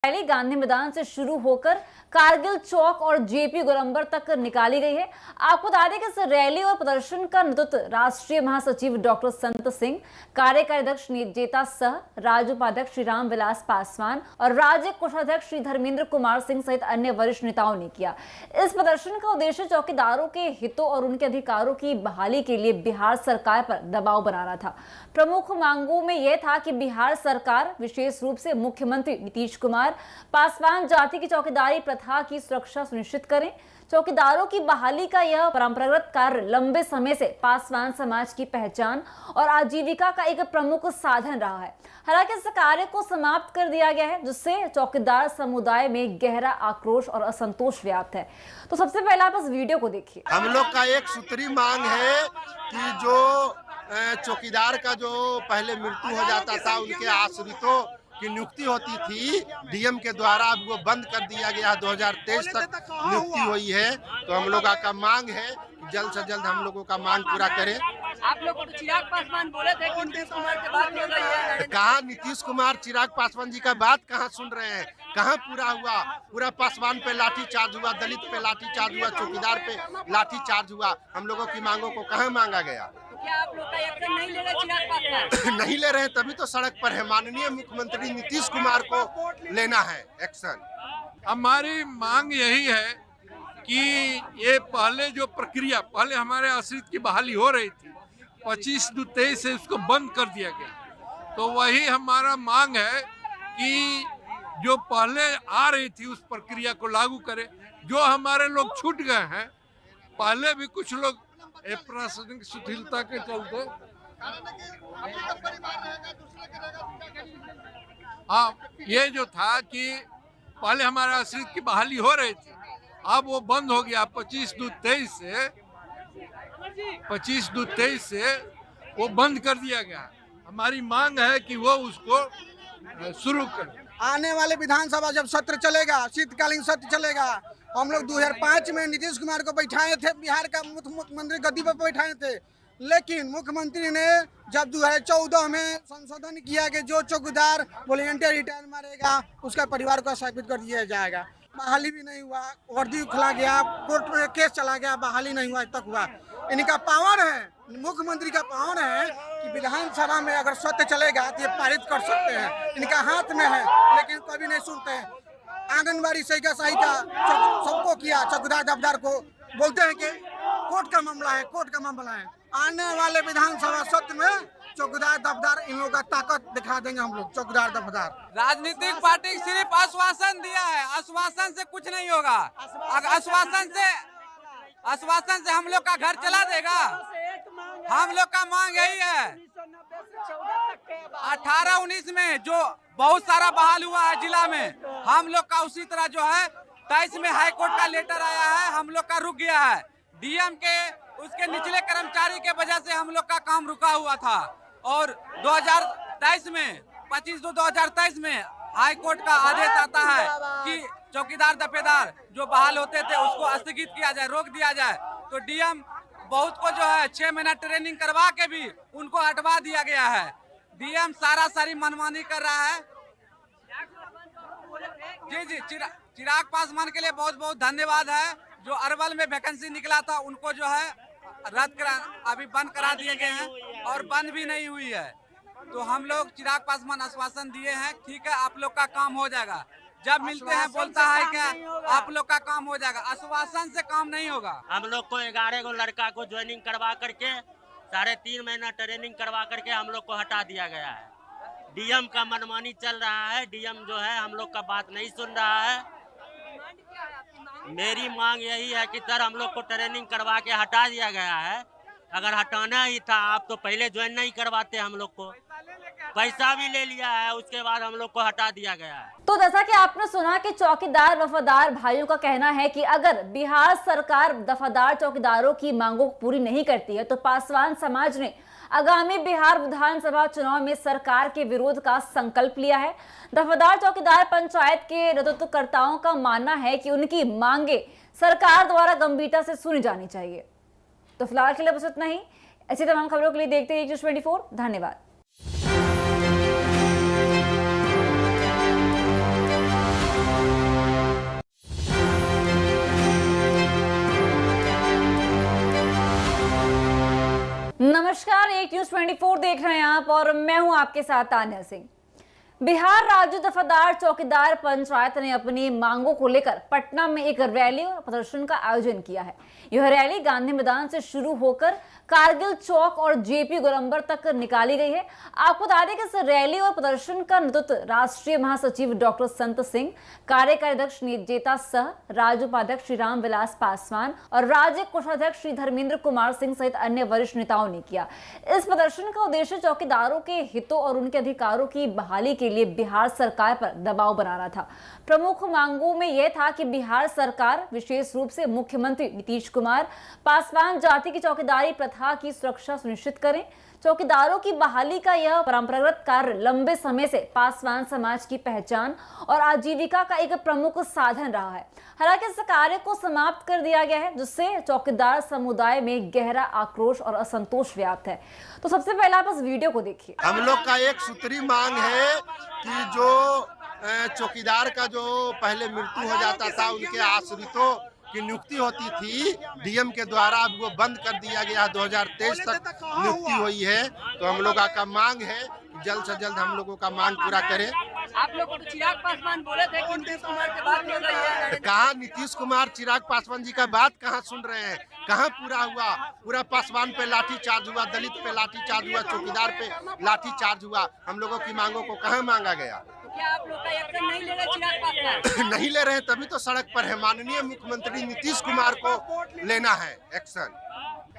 Rally Gandhi मैदान से शुरू होकर कारगिल चौक और जेपी गोलंबर तक निकाली गई है। आपको बता दें कि इस रैली और प्रदर्शन का नेतृत्व राष्ट्रीय महासचिव डॉक्टर संत सिंह, कार्यकारी अध्यक्ष जेता सह, राज्य उपाध्यक्ष श्री राम विलास पासवान और राज्य कोषाध्यक्ष श्री धर्मेंद्र कुमार सिंह सहित अन्य वरिष्ठ नेताओं ने किया। इस प्रदर्शन का उद्देश्य चौकीदारों के हितों और उनके अधिकारों की बहाली के लिए बिहार सरकार पर दबाव बनाना था। प्रमुख मांगों में यह था कि बिहार सरकार विशेष रूप से मुख्यमंत्री नीतीश कुमार पासवान जाति की चौकीदारी प्रथा की सुरक्षा सुनिश्चित करें। चौकीदारों की बहाली का यह परंपरागत कार्य लंबे समय से पासवान समाज की पहचान और आजीविका का एक प्रमुख साधन रहा है। हालांकि इस कार्य को समाप्त कर दिया गया है, जिससे चौकीदार समुदाय में गहरा आक्रोश और असंतोष व्याप्त है। तो सबसे पहले आप इस वीडियो को देखिए। हम लोग का एक सूत्री मांग है कि जो चौकीदार का जो पहले मृत्यु हो जाता था, उनके आश्रितों की नियुक्ति होती थी डीएम के द्वारा, अब वो बंद कर दिया गया। 2023 तक नियुक्ति हुई है। तो हम लोगों का मांग है जल्द से जल्द हम लोगों का मांग पूरा करें। आप लोग तो चिराग पासवान बोले थे कि नीतीश कुमार की बात हो रही है। कहाँ नीतीश कुमार चिराग पासवान जी का बात कहाँ सुन रहे हैं? कहाँ पूरा हुआ? पूरा पासवान पे लाठी चार्ज हुआ, दलित पे लाठी चार्ज हुआ, चौकीदार पे लाठी चार्ज हुआ। हम लोगों की मांगों को कहाँ मांगा गया? क्या आप लोग का एक्शन नहीं ले रहे चिराग पासवान? नहीं ले रहे हैं, तभी तो सड़क पर है। माननीय मुख्यमंत्री नीतीश कुमार को लेना है एक्शन। हमारी मांग यही है कि ये पहले जो प्रक्रिया, पहले हमारे आश्रित की बहाली हो रही थी, 25/23 से उसको बंद कर दिया गया। तो वही हमारा मांग है कि जो पहले आ रही थी उस प्रक्रिया को लागू करें। जो हमारे लोग छूट गए हैं, पहले भी कुछ लोग प्रशासनिक शिथिलता के चलते, हाँ, ये जो था कि पहले हमारे आश्रित की बहाली हो रही थी, अब वो बंद हो गया। 25/23 से वो बंद कर दिया गया। हमारी मांग है कि वो उसको शुरू करें। आने वाले विधानसभा जब सत्र चलेगा, शीतकालीन सत्र चलेगा, हम लोग 2005 में नीतीश कुमार को बैठाए थे, बिहार का मुख्यमंत्री गद्दी पर बैठाए थे। लेकिन मुख्यमंत्री ने जब 2014 में संशोधन किया कि जो चौकीदार वॉलंटियर रिटायर मारेगा उसका परिवार को स्थापित कर दिया जाएगा। बहाली भी नहीं हुआ, वर्दी खुला गया, कोर्ट में केस चला गया, बहाली नहीं हुआ, तक हुआ। इनका पावर है, मुख्यमंत्री का पावर है कि विधानसभा में अगर सत्य चलेगा तो ये पारित कर सकते हैं। इनका हाथ में है, लेकिन कभी नहीं सुनते हैं। आंगनबाड़ी सहायिका सबको किया, चौकीदार दफ्तर को बोलते हैं कि कोर्ट का मामला है, कोर्ट का मामला है। आने वाले विधानसभा सत्र में चौकीदार दफ्तर इन लोगों का ताकत दिखा देंगे हम लोग। चौकीदार दफ्तर राजनीतिक पार्टी सिर्फ आश्वासन दिया है, आश्वासन से कुछ नहीं होगा। अगर आश्वासन से हम लोग का घर चला देगा। हम लोग का मांग यही है, 18-19 में जो बहुत सारा बहाल हुआ है जिला में, हम लोग का उसी तरह जो है 23 में हाई कोर्ट का लेटर आया है, हम लोग का रुक गया है। डीएम के उसके निचले कर्मचारी के वजह से हम लोग का काम रुका हुआ था। और 2023 में 25/2/2023 में हाई कोर्ट का आदेश आता है कि चौकीदार दफेदार जो बहाल होते थे उसको स्थगित किया जाए, रोक दिया जाए। तो डीएम बहुत को जो है 6 महीना ट्रेनिंग करवा के भी उनको हटवा दिया गया है। डीएम सारी मनमानी कर रहा है। जी, चिराग पासवान के लिए बहुत बहुत धन्यवाद है। जो अरवल में वैकेंसी निकला था उनको जो है रद्द करा, अभी बंद करा दिए गए हैं और बंद भी नहीं हुई है। तो हम लोग चिराग पासवान आश्वासन दिए हैं, ठीक है आप लोग का काम हो जाएगा। जब मिलते हैं बोलता है क्या आप लोग का काम हो जाएगा, आश्वासन से काम नहीं होगा। हम लोग को 11 गो लड़का को ज्वाइनिंग करवा करके 3.5 महीना ट्रेनिंग करवा करके हम लोग को हटा दिया गया है। डीएम का मनमानी चल रहा है। डीएम जो है हम लोग का बात नहीं सुन रहा है। मेरी मांग यही है कि सर हम लोग को ट्रेनिंग करवा के हटा दिया गया है। अगर हटाना ही था आप तो पहले ज्वाइन नहीं करवाते। हम लोग को पैसा भी ले लिया है, उसके बाद हम लोग को हटा दिया गया है। तो जैसा कि आपने सुना कि चौकीदार वफादार भाइयों का कहना है कि अगर बिहार सरकार वफादार चौकीदारों की मांगों को पूरी नहीं करती है तो पासवान समाज ने आगामी बिहार विधानसभा चुनाव में सरकार के विरोध का संकल्प लिया है। वफादार चौकीदार पंचायत के नेतृत्वकर्ताओं का मानना है कि उनकी मांगे सरकार द्वारा गंभीरता से सुनी जानी चाहिए। तो फिलहाल के लिए बस इतना ही। ऐसी तमाम खबरों के लिए देखते रहिए न्यूज़ 24। धन्यवाद। नमस्कार, एक न्यूज 24 देख रहे हैं आप और मैं हूं आपके साथ तान्या सिंह। बिहार राज्य दफादार चौकीदार पंचायत ने अपनी मांगों को लेकर पटना में एक रैली और प्रदर्शन का आयोजन किया है। यह रैली गांधी मैदान से शुरू होकर कारगिल चौक और जेपी गोलंबर तक निकाली गई है। आपको बता दें कि इस रैली और प्रदर्शन का नेतृत्व राष्ट्रीय महासचिव डॉक्टर संत सिंह, कार्यकारी अध्यक्ष जेता सह, राज्य उपाध्यक्ष श्री राम विलास पासवान और राज्य कोषाध्यक्ष श्री धर्मेंद्र कुमार सिंह सहित अन्य वरिष्ठ नेताओं ने किया। इस प्रदर्शन का उद्देश्य चौकीदारों के हितों और उनके अधिकारों की बहाली के लिए बिहार सरकार पर दबाव बनाना था। प्रमुख मांगों में यह था कि बिहार सरकार, विशेष रूप से मुख्यमंत्री नीतीश कुमार, पासवान जाति की चौकीदारी प्रथा की सुरक्षा सुनिश्चित करें। चौकीदारों की बहाली का यह परंपरागत कार्य लंबे समय से पासवान समाज की पहचान और आजीविका का एक प्रमुख साधन रहा है। हालांकि इस कार्य को समाप्त कर दिया गया है, जिससे चौकीदार समुदाय में गहरा आक्रोश और असंतोष व्याप्त है। तो सबसे पहले आप इस वीडियो को देखिए। हम लोग का एक सूत्री मांग है कि जो चौकीदार का जो पहले मृत्यु हो जाता था, उनके आश्रितों की नियुक्ति होती थी डीएम के द्वारा, अब वो बंद कर दिया गया। 2023 तक नियुक्ति हुई है। तो हम लोगों का मांग है कि जल्द से जल्द हम लोगों का मांग पूरा करें। आप लोग तो चिराग पासवान बोले थे कि नीतीश कुमार की बात हो रही है। कहाँ नीतीश कुमार चिराग पासवान जी का बात कहाँ सुन रहे हैं? कहाँ पूरा हुआ? पूरा पासवान पे लाठी चार्ज हुआ, दलित पे लाठी चार्ज हुआ, चौकीदार पे लाठी चार्ज हुआ। हम लोगों की मांगों को कहाँ मांगा गया? क्या आप लोग का एक्शन नहीं ले रहे चिराग पासवान? नहीं ले रहे हैं, तभी तो सड़क पर है। माननीय मुख्यमंत्री नीतीश कुमार को लेना है एक्शन।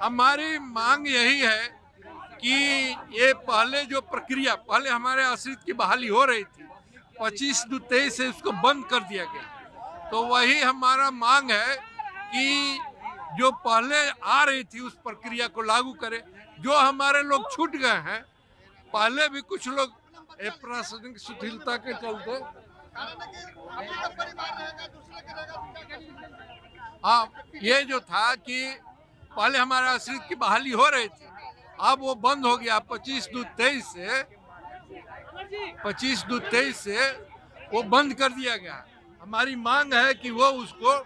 हमारी मांग यही है कि ये पहले जो प्रक्रिया, पहले हमारे आश्रित की बहाली हो रही थी, 25/23 से उसको बंद कर दिया गया। तो वही हमारा मांग है कि जो पहले आ रही थी उस प्रक्रिया को लागू करें। जो हमारे लोग छूट गए हैं, पहले भी कुछ लोग प्रशासनिक शिथिलता के चलते, हाँ, ये जो था कि पहले हमारे आश्रित की बहाली हो रही थी, अब वो बंद हो गया। 25/23 से वो बंद कर दिया गया। हमारी मांग है कि वो उसको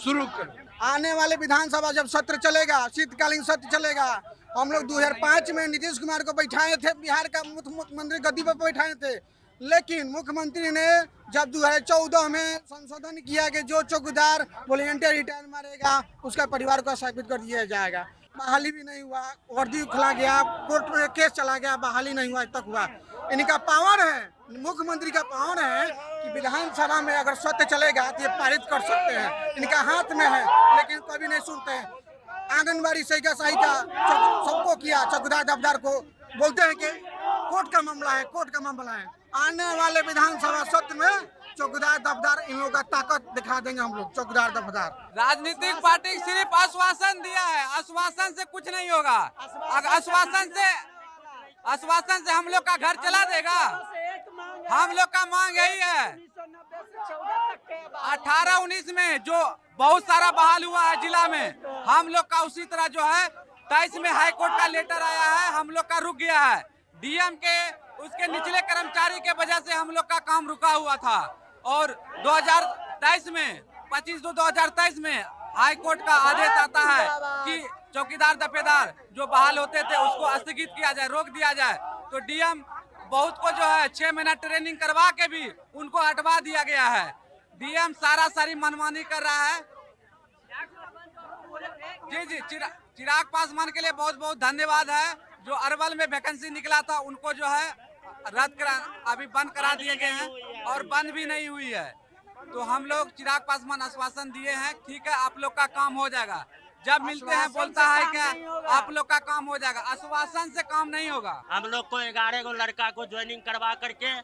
शुरू करें। आने वाले विधानसभा जब सत्र चलेगा, शीतकालीन सत्र चलेगा, हम लोग 2005 में नीतीश कुमार को बैठाए थे, बिहार का मुख्यमंत्री गद्दी पर बैठाए थे। लेकिन मुख्यमंत्री ने जब 2014 में संशोधन किया कि जो चौकीदार वॉलंटियर रिटायर मारेगा उसका परिवार को स्थापित कर दिया जाएगा। बहाली भी नहीं हुआ, वर्दी खुला गया, कोर्ट में केस चला गया, बहाली नहीं हुआ, आज तक हुआ। इनका पावर है, मुख्यमंत्री का पावर है कि विधानसभा में अगर सत्य चलेगा तो ये पारित कर सकते हैं। इनका हाथ में है, लेकिन कभी नहीं सुनते हैं। आंगनबाड़ी सहिका सबको किया, चौकीदार दफदार को बोलते हैं कि कोर्ट का मामला है, कोर्ट का मामला है। आने वाले विधानसभा सत्र में चौकीदार दफदार इन लोगों का ताकत दिखा देंगे हम लोग। चौकीदार दफदार राजनीतिक पार्टी सिर्फ आश्वासन दिया है, आश्वासन से कुछ नहीं होगा। आश्वासन से हम लोग का घर चला देगा? हम लोग का मांग यही है 18-19 में जो बहुत सारा बहाल हुआ है जिला में, हम लोग का उसी तरह जो है 23 में हाई कोर्ट का लेटर आया है, हम लोग का रुक गया है। डीएम के उसके निचले कर्मचारी के वजह से हम लोग का काम रुका हुआ था। और 2023 में 25/2/2023 में हाई कोर्ट का आदेश आता है कि चौकीदार दफेदार जो बहाल होते थे उसको स्थगित किया जाए, रोक दिया जाए। तो डीएम बहुत को जो है 6 महीना ट्रेनिंग करवा के भी उनको हटवा दिया गया है। डीएम सारी मनमानी कर रहा है। जी, चिराग पासवान के लिए बहुत बहुत धन्यवाद है। जो अरवल में वैकेंसी निकला था उनको जो है अभी बंद करा दिए गए हैं और बंद भी नहीं हुई है। तो हम लोग चिराग पासवान आश्वासन दिए हैं, ठीक है आप लोग का काम हो जाएगा। जब मिलते हैं बोलता है क्या आप लोग का काम हो जाएगा, आश्वासन से काम नहीं होगा। हम लोग को 11 गो लड़का को ज्वाइनिंग करवा करके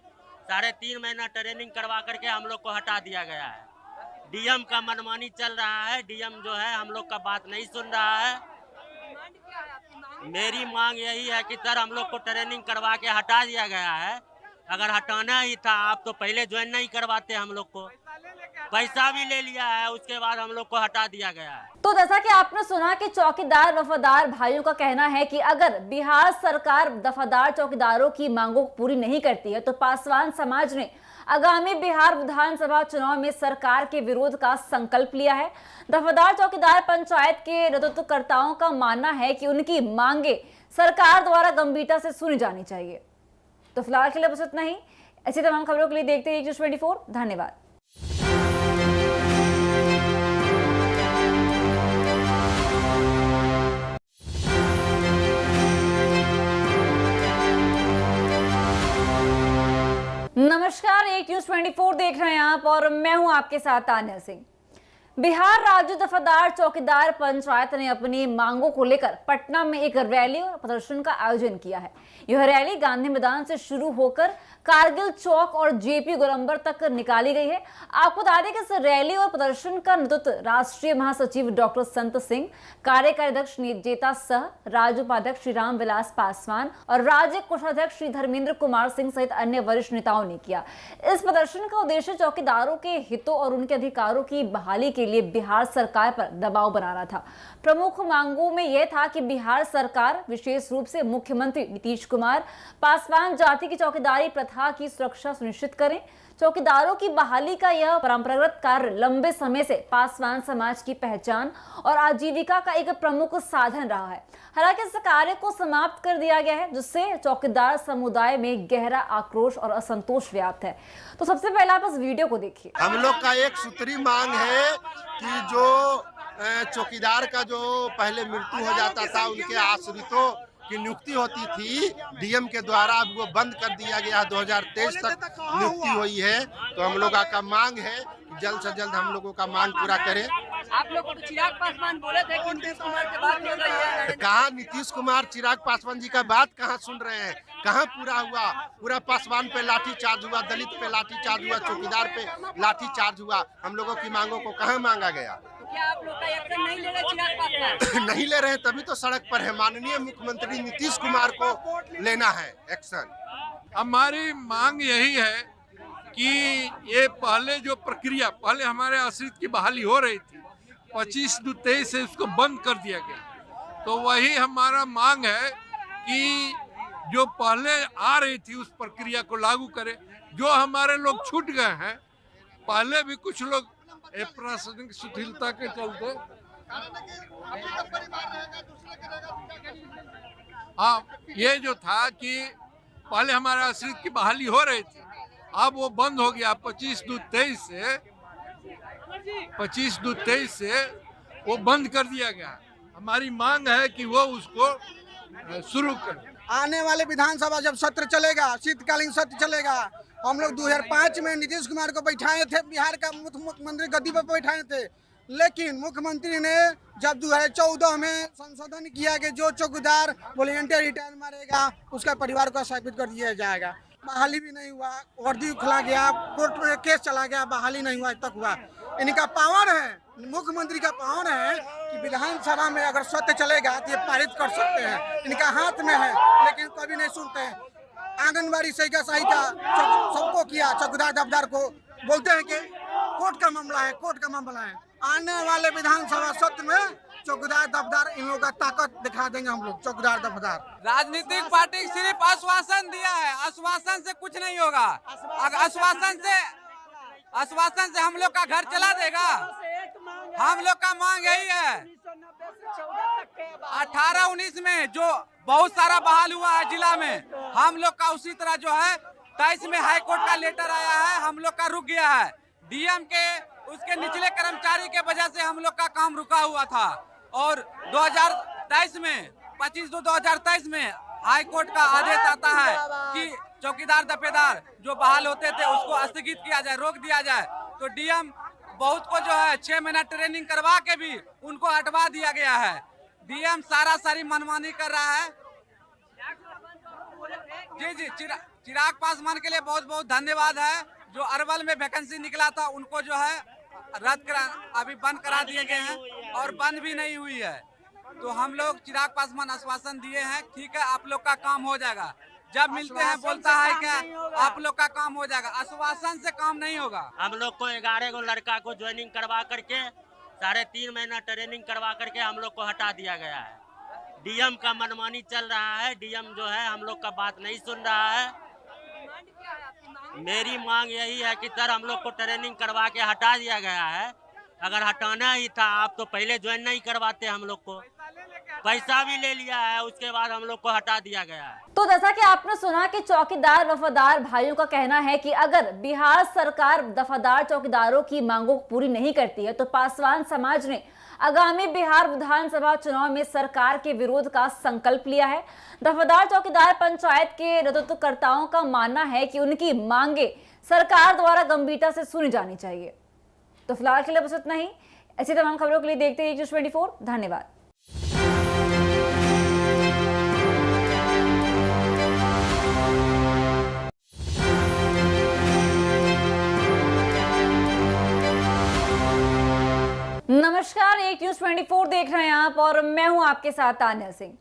3.5 महीना ट्रेनिंग करवा करके हम लोग को हटा दिया गया है। डीएम का मनमानी चल रहा है। डीएम जो है हम लोग का बात नहीं सुन रहा है। मेरी मांग यही है कि सर हम लोग को ट्रेनिंग करवा के हटा दिया गया है। अगर हटाना ही था आप तो पहले ज्वाइन नहीं करवाते। हम लोग को पैसा भी ले लिया है, उसके बाद हम लोग को हटा दिया गया है। तो जैसा कि आपने सुना कि चौकीदार वफादार भाइयों का कहना है कि अगर बिहार सरकार दफादार चौकीदारों की मांगों को पूरी नहीं करती है तो पासवान समाज ने आगामी बिहार विधानसभा चुनाव में सरकार के विरोध का संकल्प लिया है। दफादार चौकीदार पंचायत के नेतृत्वकर्ताओं का मानना है कि उनकी मांगे सरकार द्वारा गंभीरता से सुनी जानी चाहिए। तो फिलहाल के लिए बस इतना ही। ऐसी तमाम खबरों के लिए देखते रहिए News24। धन्यवाद। नमस्कार, एक News24 देख रहे हैं आप और मैं हूं आपके साथ तान्या सिंह। बिहार राज्य दफादार चौकीदार पंचायत ने अपनी मांगों को लेकर पटना में एक रैली और प्रदर्शन का आयोजन किया है। यह रैली गांधी मैदान से शुरू होकर कारगिल चौक और जेपी गोलंबर तक निकाली गई है। आपको बता दें कि इस रैली और प्रदर्शन का नेतृत्व राष्ट्रीय महासचिव डॉक्टर संत सिंह, कार्यकारी अध्यक्ष जेता सह, राज्य उपाध्यक्ष श्री रामविलास पासवान और राज्य कोषाध्यक्ष श्री धर्मेंद्र कुमार सिंह सहित अन्य वरिष्ठ नेताओं ने किया। इस प्रदर्शन का उद्देश्य चौकीदारों के हितों और उनके अधिकारों की बहाली के लिए बिहार सरकार पर दबाव बनाना था। प्रमुख मांगों में यह था कि बिहार सरकार, विशेष रूप से मुख्यमंत्री नीतीश कुमार, पासवान जाति की चौकीदारी प्रथा की सुरक्षा सुनिश्चित करें। चौकीदारों की बहाली का यह परंपरागत कार्य लंबे समय से पासवान समाज की पहचान और आजीविका का एक प्रमुख साधन रहा है। हालांकि इस कार्य को समाप्त कर दिया गया है, जिससे चौकीदार समुदाय में गहरा आक्रोश और असंतोष व्याप्त है। तो सबसे पहले आप इस वीडियो को देखिए। हम लोग का एक सूत्री मांग है कि जो चौकीदार का जो पहले मृत्यु हो जाता था, उनके आश्रितों की नियुक्ति होती थी डीएम के द्वारा, अब वो बंद कर दिया गया। 2023 तक नियुक्ति हुई है। तो हम लोगों का मांग है कि जल्द से जल्द हम लोगों का मांग पूरा करें। आप लोग को तो चिराग पासवान बोले थे कि नीतीश कुमार की बात सुन रही है। कहाँ नीतीश कुमार चिराग पासवान जी का बात कहाँ सुन रहे हैं? कहाँ पूरा हुआ? पूरा पासवान पे लाठी चार्ज हुआ, दलित पे लाठी चार्ज हुआ, चौकीदार पे लाठी चार्ज हुआ। हम लोगों की मांगों को कहाँ मांगा गया? क्या आप लोग का एक्शन नहीं ले रहे चिराग पासवान? नहीं ले रहे, तभी तो सड़क पर है। माननीय मुख्यमंत्री नीतीश कुमार को लेना है एक्शन। हमारी मांग यही है कि ये पहले जो प्रक्रिया, पहले हमारे आश्रित की बहाली हो रही थी, 25/23 से उसको बंद कर दिया गया। तो वही हमारा मांग है कि जो पहले आ रही थी उस प्रक्रिया को लागू करें। जो हमारे लोग छूट गए हैं, पहले भी कुछ लोग प्रशासनिक शिथिलता के चलते, हाँ, ये जो था कि पहले हमारे आश्रित की बहाली हो रही थी, अब वो बंद हो गया। 25/23 से वो बंद कर दिया गया। हमारी मांग है कि वो उसको शुरू करें। आने वाले विधानसभा जब सत्र चलेगा, शीतकालीन सत्र चलेगा, हम लोग 2005 में नीतीश कुमार को बैठाए थे, बिहार का मुख्यमंत्री गद्दी पर बैठाए थे। लेकिन मुख्यमंत्री ने जब 2014 में संशोधन किया कि जो चौकीदार वॉलंटियर रिटायर मारेगा उसका परिवार को स्थापित कर दिया जाएगा। बहाली भी नहीं हुआ, वर्दी खुला गया, कोर्ट में केस चला गया, बहाली नहीं हुआ, आज तक हुआ। इनका पावर है, मुख्यमंत्री का पावर है कि विधानसभा में अगर सत्य चलेगा तो ये पारित कर सकते हैं। इनका हाथ में है, लेकिन कभी नहीं सुनते हैं। आंगनबाड़ी सहिका सबको किया, चौकीदार दफदार को बोलते हैं कि कोर्ट का मामला है, कोर्ट का मामला है। आने वाले विधानसभा सत्र में चौकीदार दफदार इन लोगों का ताकत दिखा देंगे हम लोग। चौकीदार दफदार राजनीतिक पार्टी सिर्फ आश्वासन दिया है, आश्वासन से कुछ नहीं होगा। आश्वासन से हम लोग का घर चला देगा? हम लोग का मांग यही है, 18-19 में जो बहुत सारा बहाल हुआ है जिला में, हम लोग का उसी तरह जो है 23 में हाई कोर्ट का लेटर आया है, हम लोग का रुक गया है। डीएम के उसके निचले कर्मचारी के वजह से हम लोग का काम रुका हुआ था। और 2023 में 25/2/2023 में हाई कोर्ट का आदेश आता है कि चौकीदार दफेदार जो बहाल होते थे उसको स्थगित किया जाए, रोक दिया जाए। तो डीएम बहुत को जो है 6 महीना ट्रेनिंग करवा के भी उनको हटवा दिया गया है। डीएम सारी मनमानी कर रहा है। जी, चिराग पासवान के लिए बहुत बहुत धन्यवाद है। जो अरवल में वैकेंसी निकला था उनको जो है अभी बंद करा दिए गए हैं और बंद भी नहीं हुई है। तो हम लोग चिराग पासवान आश्वासन दिए हैं, ठीक है आप लोग का काम हो जाएगा। जब मिलते हैं बोलता है क्या आप लोग का काम हो जाएगा, आश्वासन से काम नहीं होगा। हम लोग को 11 गो लड़का को ज्वाइनिंग करवा करके 3.5 महीना ट्रेनिंग करवा करके हम लोग को हटा दिया गया है। डीएम का मनमानी चल रहा है। डीएम जो है हम लोग का बात नहीं सुन रहा है। मेरी मांग यही है कि सर हम लोग को ट्रेनिंग करवा के हटा दिया गया है। अगर हटाना ही था आप तो पहले ज्वाइन नहीं करवाते हम लोग को। पैसा भी ले लिया है, उसके बाद हम लोग को हटा दिया गया है। तो जैसा कि आपने सुना कि चौकीदार वफादार भाइयों का कहना है कि अगर बिहार सरकार दफादार चौकीदारों की मांगों को पूरी नहीं करती है तो पासवान समाज ने आगामी बिहार विधानसभा चुनाव में सरकार के विरोध का संकल्प लिया है। दफादार चौकीदार पंचायत के नेतृत्वकर्ताओं का मानना है कि उनकी मांगे सरकार द्वारा गंभीरता से सुनी जानी चाहिए। तो फिलहाल के लिए बस इतना ही। ऐसी तमाम खबरों के लिए देखते रहिए न्यूज़ 24। धन्यवाद। नमस्कार, एक न्यूज़ 24 देख रहे हैं आप और मैं हूं आपके साथ तान्या सिंह।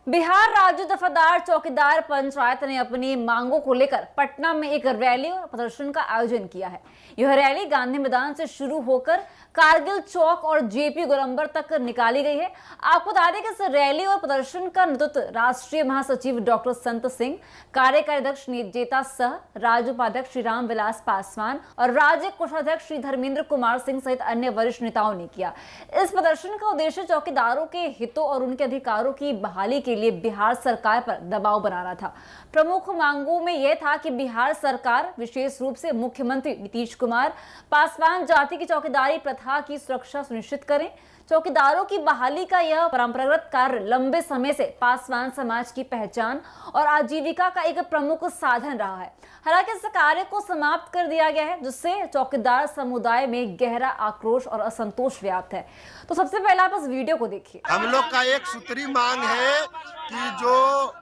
बिहार राज्य दफादार चौकीदार पंचायत ने अपनी मांगों को लेकर पटना में एक रैली और प्रदर्शन का आयोजन किया है। यह रैली गांधी मैदान से शुरू होकर कारगिल चौक और जेपी गोलंबर तक निकाली गई है। आपको बता दें कि इस रैली और प्रदर्शन का नेतृत्व राष्ट्रीय महासचिव डॉक्टर संत सिंह, कार्यकारी अध्यक्ष जेता सह, राज्य उपाध्यक्ष श्री राम विलास पासवान और राज्य कोषाध्यक्ष श्री धर्मेंद्र कुमार सिंह सहित अन्य वरिष्ठ नेताओं ने किया। इस प्रदर्शन का उद्देश्य चौकीदारों के हितों और उनके अधिकारों की बहाली के लिए बिहार सरकार पर दबाव बनाना था। प्रमुख मांगों में यह था कि बिहार सरकार, विशेष रूप से मुख्यमंत्री नीतीश कुमार, पासवान जाति की चौकीदारी प्रथा की सुरक्षा सुनिश्चित करें। चौकीदारों की बहाली का यह परंपरागत कार्य लंबे समय से पासवान समाज की पहचान और आजीविका का एक प्रमुख साधन रहा है। हालांकि इस कार्य को समाप्त कर दिया गया है, जिससे चौकीदार समुदाय में गहरा आक्रोश और असंतोष व्याप्त है। तो सबसे पहले आप इस वीडियो को देखिए। हम लोग का एक सूत्री मांग है कि जो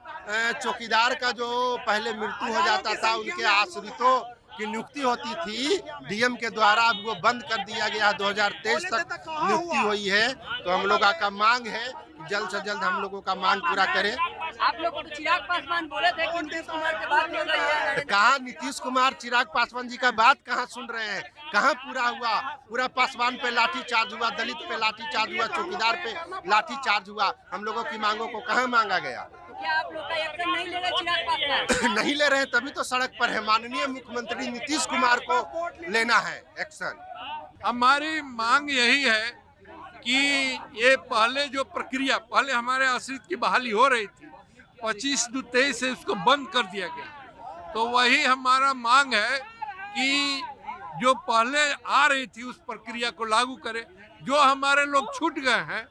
चौकीदार का जो पहले मृत्यु हो जाता था, उनके आश्रितों की नियुक्ति होती थी डीएम के द्वारा, अब वो बंद कर दिया गया। 2023 तक नियुक्ति हुई है। तो हम लोगों का मांग है जल्द से जल्द हम लोगों का मांग पूरा करें। आप लोग को तो चिराग पासवान बोले थे कि नीतीश कुमार से बात हो रही है। कहाँ नीतीश कुमार चिराग पासवान जी का बात कहाँ सुन रहे हैं? कहाँ पूरा हुआ? पूरा पासवान पे लाठी चार्ज हुआ, दलित पे लाठी चार्ज हुआ, चौकीदार पे लाठी चार्ज हुआ। हम लोगों की मांगों को कहाँ मांगा गया? तो क्या आप लोग का एक्शन नहीं ले रहे चिराग पासवान? नहीं ले रहे, तभी तो सड़क पर है। माननीय मुख्यमंत्री नीतीश कुमार को लेना है एक्शन। हमारी मांग यही है कि ये पहले जो प्रक्रिया, पहले हमारे आश्रित की बहाली हो रही थी, 25/23 से उसको बंद कर दिया गया। तो वही हमारा मांग है कि जो पहले आ रही थी उस प्रक्रिया को लागू करें। जो हमारे लोग छूट गए हैं,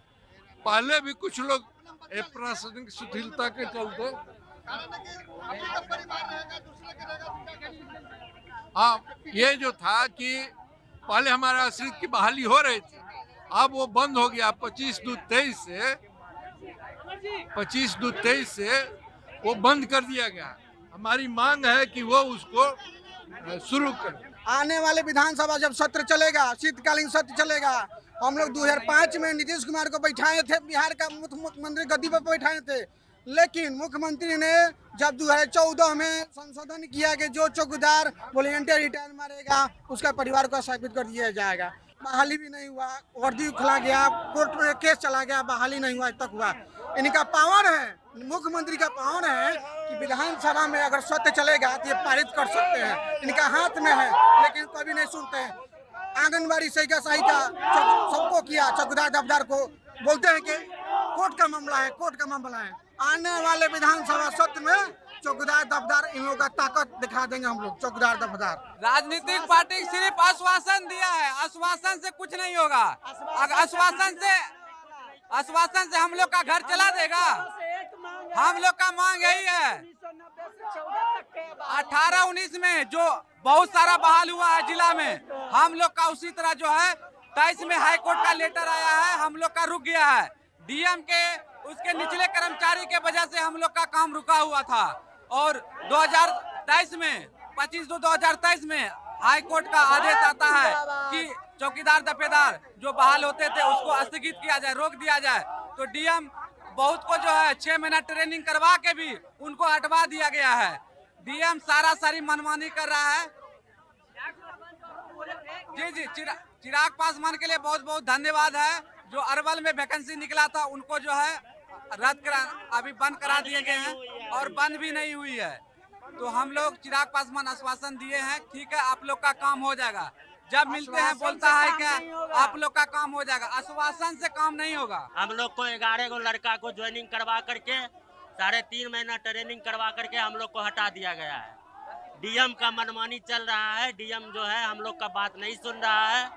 पहले भी कुछ लोग प्रशासनिक शिथिलता के चलते, हाँ, ये जो था कि पहले हमारे आश्रित की बहाली हो रही थी, अब वो बंद हो गया। 25/23 से वो बंद कर दिया गया। हमारी मांग है कि वो उसको शुरू करें। आने वाले विधानसभा जब सत्र चलेगा, शीतकालीन सत्र चलेगा, हम लोग 2005 में नीतीश कुमार को बैठाए थे, बिहार का मुख्यमंत्री गद्दी पर बैठाए थे। लेकिन मुख्यमंत्री ने जब 2014 में संशोधन किया कि जो चौकीदार वॉलंटियर रिटायर मारेगा उसका परिवार को स्थापित कर दिया जाएगा, बहाली भी नहीं हुआ। वर्दी खुला गया, कोर्ट में केस चला गया, बहाली नहीं हुआ, आज तक हुआ। इनका पावर है, मुख्यमंत्री का पावर है कि विधानसभा में अगर सत्य चलेगा तो ये पारित कर सकते हैं। इनका हाथ में है, लेकिन कभी नहीं सुनते हैं। आंगनबाड़ी सहिका सबको किया, चौकीदार दफदार को बोलते हैं कि कोर्ट का मामला है, कोर्ट का मामला है। आने वाले विधानसभा सत्र में चौकीदार दफदार इन लोगों का ताकत दिखा देंगे हम लोग। चौकीदार दफदार राजनीतिक पार्टी सिर्फ आश्वासन दिया है, आश्वासन से कुछ नहीं होगा। अगर आश्वासन से हम लोग का घर चला देगा। हम लोग का मांग यही है, 18-19 में जो बहुत सारा बहाल हुआ है जिला में, हम लोग का उसी तरह जो है 23 में हाई कोर्ट का लेटर आया है, हम लोग का रुक गया है। डीएम के उसके निचले कर्मचारी के वजह से हम लोग का काम रुका हुआ था। और 2023 में 25/2/2023 में हाई कोर्ट का आदेश आता है कि चौकीदार दफेदार जो बहाल होते थे उसको स्थगित किया जाए, रोक दिया जाए। तो डीएम बहुत को जो है 6 महीना ट्रेनिंग करवा के भी उनको हटवा दिया गया है। डीएम सारी मनमानी कर रहा है। जी, चिराग पासवान के लिए बहुत बहुत धन्यवाद है। जो अरवल में वैकेंसी निकला था उनको जो है रद्द करा, अभी बंद करा दिए गए हैं और बंद भी नहीं हुई है। तो हम लोग चिराग पासवान आश्वासन दिए हैं, ठीक है आप लोग का काम हो जाएगा। जब मिलते हैं बोलता है क्या आप लोग का काम हो जाएगा, आश्वासन से काम नहीं होगा। हम लोग को 11 गो लड़का को ज्वाइनिंग करवा करके 3.5 महीना ट्रेनिंग करवा करके हम लोग को हटा दिया गया है। डीएम का मनमानी चल रहा है, डीएम जो है हम लोग का बात नहीं सुन रहा है।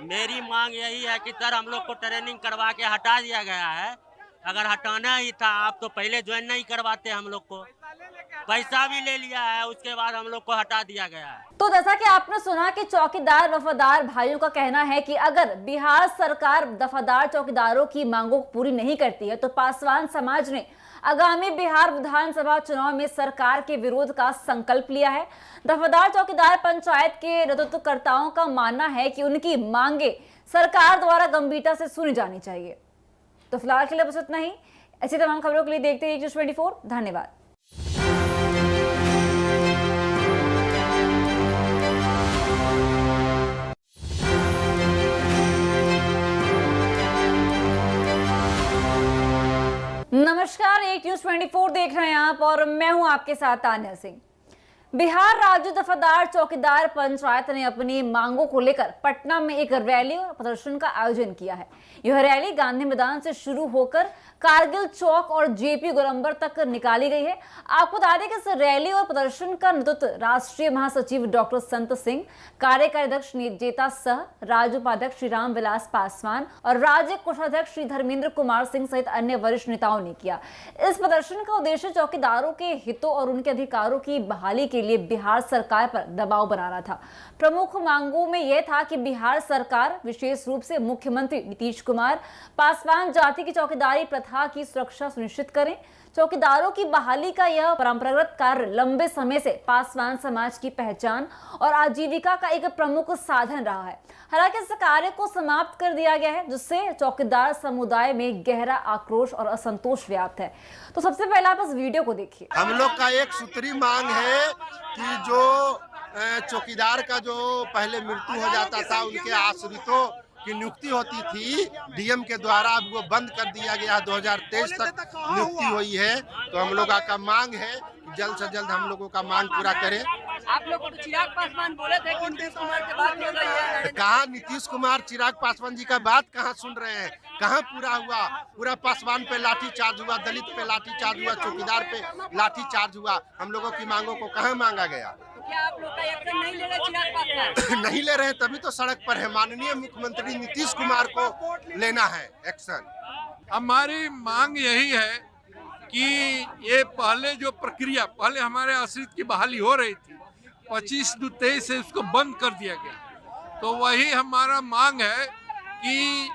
मेरी मांग यही है कि सर हम लोग को ट्रेनिंग करवा के हटा दिया गया है। अगर हटाना ही था आप तो पहले ज्वाइन नहीं करवाते, हम लोग को पैसा भी ले लिया है, उसके बाद हम लोग को हटा दिया गया है। तो जैसा कि आपने सुना कि चौकीदार वफादार भाइयों का कहना है कि अगर बिहार सरकार दफादार चौकीदारों की मांगों को पूरी नहीं करती है तो पासवान समाज ने आगामी बिहार विधानसभा चुनाव में सरकार के विरोध का संकल्प लिया है। दफादार चौकीदार पंचायत के नेतृत्वकर्ताओं का मानना है कि उनकी मांगे सरकार द्वारा गंभीरता से सुनी जानी चाहिए। तो फिलहाल के लिए बस इतना ही। ऐसी तमाम खबरों के लिए देखते रहिए न्यूज़ 24। धन्यवाद। नमस्कार, एक न्यूज़ 24 देख रहे हैं आप और मैं हूं आपके साथ तान्या सिंह। बिहार राज्य दफादार चौकीदार पंचायत ने अपनी मांगों को लेकर पटना में एक रैली और प्रदर्शन का आयोजन किया है। यह रैली गांधी मैदान से शुरू होकर कारगिल चौक और जेपी गोलंबर तक निकाली गई है। आपको बता दें कि इस रैली और प्रदर्शन का नेतृत्व राष्ट्रीय महासचिव डॉक्टर संत सिंह, कार्यकारी अध्यक्ष जेता सह, राज्य उपाध्यक्ष श्री राम विलास पासवान और राज्य कोषाध्यक्ष श्री धर्मेंद्र कुमार सिंह सहित अन्य वरिष्ठ नेताओं ने किया। इस प्रदर्शन का उद्देश्य चौकीदारों के हितों और उनके अधिकारों की बहाली के लिए बिहार सरकार पर दबाव बनाना था। प्रमुख मांगों में यह था कि बिहार सरकार, विशेष रूप से मुख्यमंत्री नीतीश कुमार, पासवान जाति की चौकीदारी प्रथा की सुरक्षा सुनिश्चित करें। चौकीदारों की बहाली का यह परंपरागत कार्य लंबे समय से पासवान समाज की पहचान और आजीविका का एक प्रमुख साधन रहा है। हालांकि इस कार्य को समाप्त कर दिया गया है, जिससे चौकीदार समुदाय में गहरा आक्रोश और असंतोष व्याप्त है। तो सबसे पहले आप इस वीडियो को देखिए। हम लोग का एक सूत्री मांग है कि जो चौकीदार का जो पहले मृत्यु हो जाता था उनके आश्रितों की नियुक्ति होती थी डीएम के द्वारा, अब वो बंद कर दिया गया। 2023 तक नियुक्ति हुई है। तो हम लोगों का मांग है जल्द से जल्द हम लोगों का मांग पूरा करें। आप लोग को तो चिराग पासवान बोले थे कि नीतीश कुमार के बात हो रही है। कहाँ नीतीश कुमार चिराग पासवान जी का बात कहाँ सुन रहे हैं? कहाँ पूरा हुआ? पूरा पासवान पे लाठी चार्ज हुआ, दलित पे लाठी चार्ज हुआ, चौकीदार पे लाठी चार्ज हुआ। हम लोगों की मांगों को कहाँ मांगा गया? तो क्या आप लोग का एक्शन नहीं ले रहे चिराग पासवान? नहीं ले रहे, तभी तो सड़क पर है। माननीय मुख्यमंत्री नीतीश कुमार को लेना है एक्शन। हमारी मांग यही है कि ये पहले जो प्रक्रिया, पहले हमारे आश्रित की बहाली हो रही थी, 25/23 से उसको बंद कर दिया गया। तो वही हमारा मांग है कि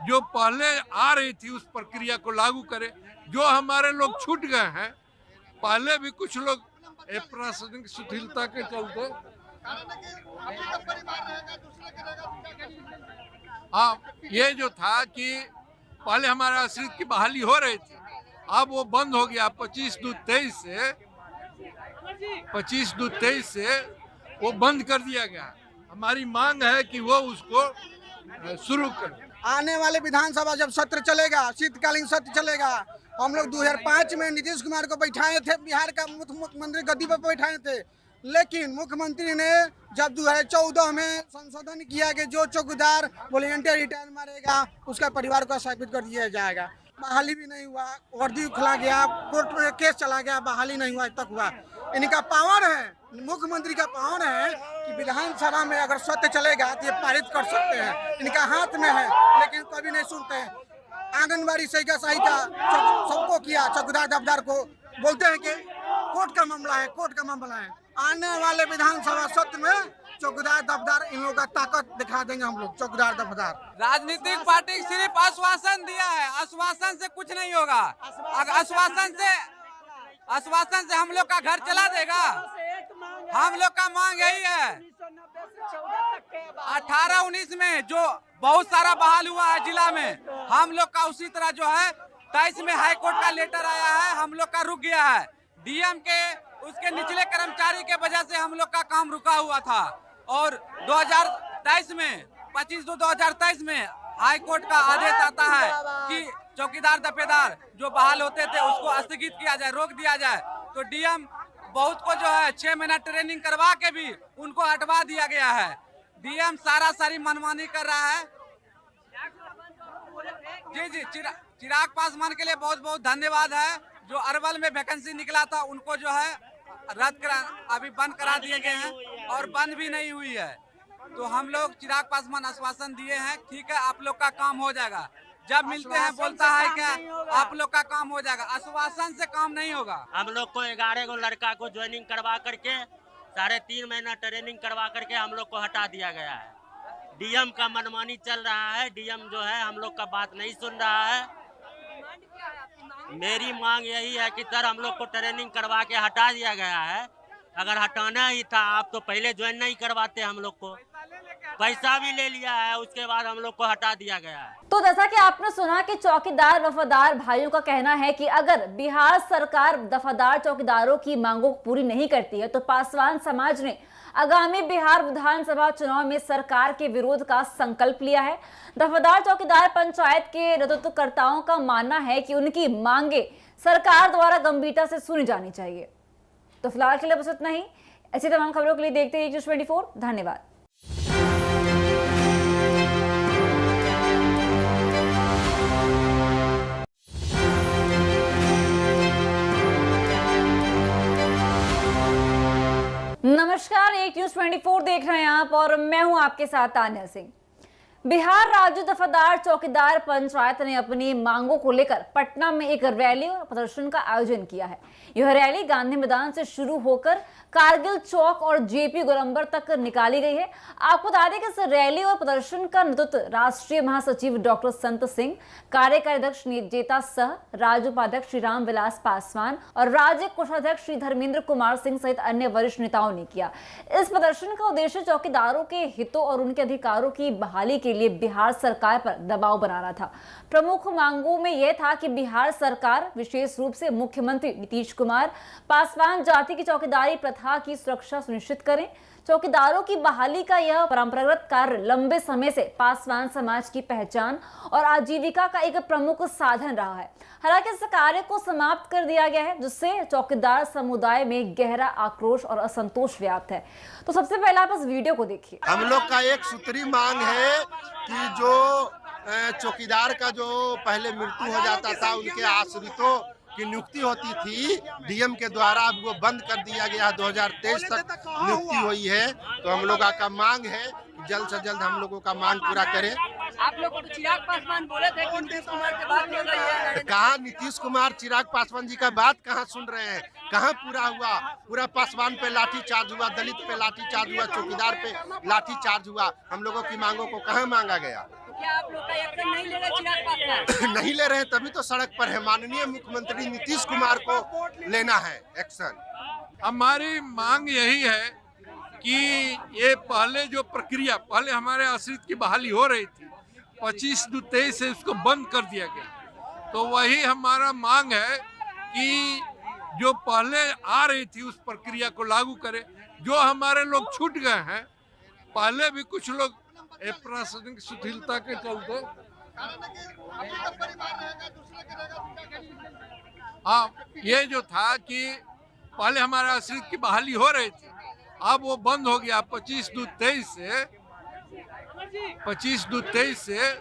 जो पहले आ रही थी उस प्रक्रिया को लागू करें। जो हमारे लोग छूट गए हैं, पहले भी कुछ लोग प्रशासनिक शिथिलता के चलते, हाँ, ये जो था कि पहले हमारे आश्रित की बहाली हो रही थी, अब वो बंद हो गया। 25/23 से वो बंद कर दिया गया। हमारी मांग है कि वो उसको शुरू करें। आने वाले विधानसभा जब सत्र चलेगा, शीतकालीन सत्र चलेगा, हम लोग 2005 में नीतीश कुमार को बैठाए थे, बिहार का मुख्यमंत्री गद्दी पर बैठाए थे। लेकिन मुख्यमंत्री ने जब 2014 में संशोधन किया कि जो चौकीदार वॉलंटियर रिटायर मारेगा उसका परिवार को स्थापित कर दिया जाएगा। बहाली भी नहीं हुआ, वर्दी खुला गया, कोर्ट में केस चला गया, बहाली नहीं हुआ, तक हुआ। इनका पावर है, मुख्यमंत्री का पावर है कि विधानसभा में अगर सत्य चलेगा तो ये पारित कर सकते हैं। इनका हाथ में है, लेकिन कभी नहीं सुनते हैं। आंगनबाड़ी सहायिका सबको किया, चौकीदार दफदार को बोलते हैं कि कोर्ट का मामला है, कोर्ट का मामला है। आने वाले विधानसभा सत्र में चौकीदार दफदार इन लोगों का ताकत दिखा देंगे हम लोग। चौकीदार दफदार राजनीतिक पार्टी सिर्फ आश्वासन दिया है, आश्वासन से कुछ नहीं होगा। अगर आश्वासन से हम लोग का घर चला देगा। हम लोग का मांग यही है 18-19 में जो बहुत सारा बहाल हुआ है जिला में, हम लोग का उसी तरह जो है 23 में हाई कोर्ट का लेटर आया है, हम लोग का रुक गया है। डीएम के उसके निचले कर्मचारी के वजह से हम लोग का काम रुका हुआ था। और 2023 में 25/2/2023 में हाई कोर्ट का आदेश आता है कि चौकीदार दफेदार जो बहाल होते थे उसको स्थगित किया जाए, रोक दिया जाए। तो डीएम बहुत को जो है 6 महीना ट्रेनिंग करवा के भी उनको हटवा दिया गया है। डीएम सारी मनमानी कर रहा है। जी चिराग पासवान के लिए बहुत बहुत धन्यवाद है। जो अरवल में वैकेंसी निकला था उनको जो है रद्द करा, अभी बंद करा दिए गए हैं और बंद भी नहीं हुई है। तो हम लोग चिराग पासवान आश्वासन दिए हैं, ठीक है आप लोग का काम हो जाएगा। जब मिलते हैं बोलता है क्या आप लोग का काम हो जाएगा, आश्वासन से काम नहीं होगा। हम लोग को 11 को लड़का को ज्वाइनिंग करवा करके 3.5 महीना ट्रेनिंग करवा करके हम लोग को हटा दिया गया है। डीएम का मनमानी चल रहा है। डीएम जो है हम लोग का बात नहीं सुन रहा है। मेरी मांग यही है कि सर हम लोग को ट्रेनिंग करवा के हटा दिया गया है। अगर हटाना ही था आप तो पहले ज्वाइन नहीं करवाते। हम लोग को पैसा भी ले लिया है, उसके बाद हम लोग को हटा दिया गया है। तो जैसा कि आपने सुना कि चौकीदार वफादार भाइयों का कहना है कि अगर बिहार सरकार वफादार चौकीदारों की मांगों को पूरी नहीं करती है तो पासवान समाज ने आगामी बिहार विधानसभा चुनाव में सरकार के विरोध का संकल्प लिया है। वफादार चौकीदार पंचायत के नेतृत्वकर्ताओं का मानना है कि उनकी मांगे सरकार द्वारा गंभीरता से सुनी जानी चाहिए। तो फिलहाल के लिए बस इतना ही। ऐसी तमाम खबरों के लिए देखते रहिए न्यूज़ 24। धन्यवाद। नमस्कार, एक न्यूज़ 24 देख रहे हैं आप और मैं हूं आपके साथ तान्या सिंह। बिहार राज्य दफादार चौकीदार पंचायत ने अपनी मांगों को लेकर पटना में एक रैली और प्रदर्शन का आयोजन किया है। यह रैली गांधी मैदान से शुरू होकर कारगिल चौक और जेपी गोलंबर तक निकाली गई है। आपको बता दें कि इस रैली और प्रदर्शन का नेतृत्व राष्ट्रीय महासचिव डॉक्टर संत सिंह, कार्यकारी अध्यक्ष जेता सह, राज्य उपाध्यक्ष श्री राम विलास पासवान और राज्य कोषाध्यक्ष श्री धर्मेंद्र कुमार सिंह सहित अन्य वरिष्ठ नेताओं ने किया। इस प्रदर्शन का उद्देश्य चौकीदारों के हितों और उनके अधिकारों की बहाली के लिए बिहार सरकार पर दबाव बनाना था। प्रमुख मांगों में यह था कि बिहार सरकार, विशेष रूप से मुख्यमंत्री नीतीश कुमार, पासवान जाति की चौकीदारी प्रथा की सुरक्षा सुनिश्चित करें। चौकीदारों की बहाली का यह परंपरागत कार्य लंबे समय से पासवान समाज की पहचान और आजीविका का एक प्रमुख साधन रहा है। हालांकि इस कार्य को समाप्त कर दिया गया है, जिससे चौकीदार समुदाय में गहरा आक्रोश और असंतोष व्याप्त है। तो सबसे पहले आप इस वीडियो को देखिए। हम लोग का एक सूत्री मांग है कि जो चौकीदार का जो पहले मृत्यु हो जाता था उनके आश्रितों की नियुक्ति होती थी डीएम के द्वारा, अब वो बंद कर दिया गया। 2023 तक नियुक्ति हुई है। तो हम लोगों का मांग है कि जल्द से जल्द हम लोगों का मांग पूरा करें। आप लोग तो चिराग पासवान बोले थे कि नीतीश कुमार की बात हो रही है। कहाँ नीतीश कुमार चिराग पासवान जी का बात कहाँ सुन रहे हैं? कहाँ पूरा हुआ? पूरा पासवान पे लाठी चार्ज हुआ, दलित पे लाठी चार्ज हुआ, चौकीदार पे लाठी चार्ज हुआ। हम लोगों की मांगों को कहाँ मांगा गया? क्या आप लोग का एक्शन नहीं ले रहे चिराग पासवान? नहीं ले रहे, तभी तो सड़क पर है। माननीय मुख्यमंत्री नीतीश कुमार को लेना है एक्शन। हमारी मांग यही है कि ये पहले जो प्रक्रिया, पहले हमारे आश्रित की बहाली हो रही थी, 25/23 से उसको बंद कर दिया गया। तो वही हमारा मांग है कि जो पहले आ रही थी उस प्रक्रिया को लागू करें। जो हमारे लोग छूट गए हैं, पहले भी कुछ लोग प्रशासनिक शिथिलता के चलते, हाँ, ये जो था कि पहले हमारे आश्रित की बहाली हो रही थी, अब वो बंद हो गया। 25/23 से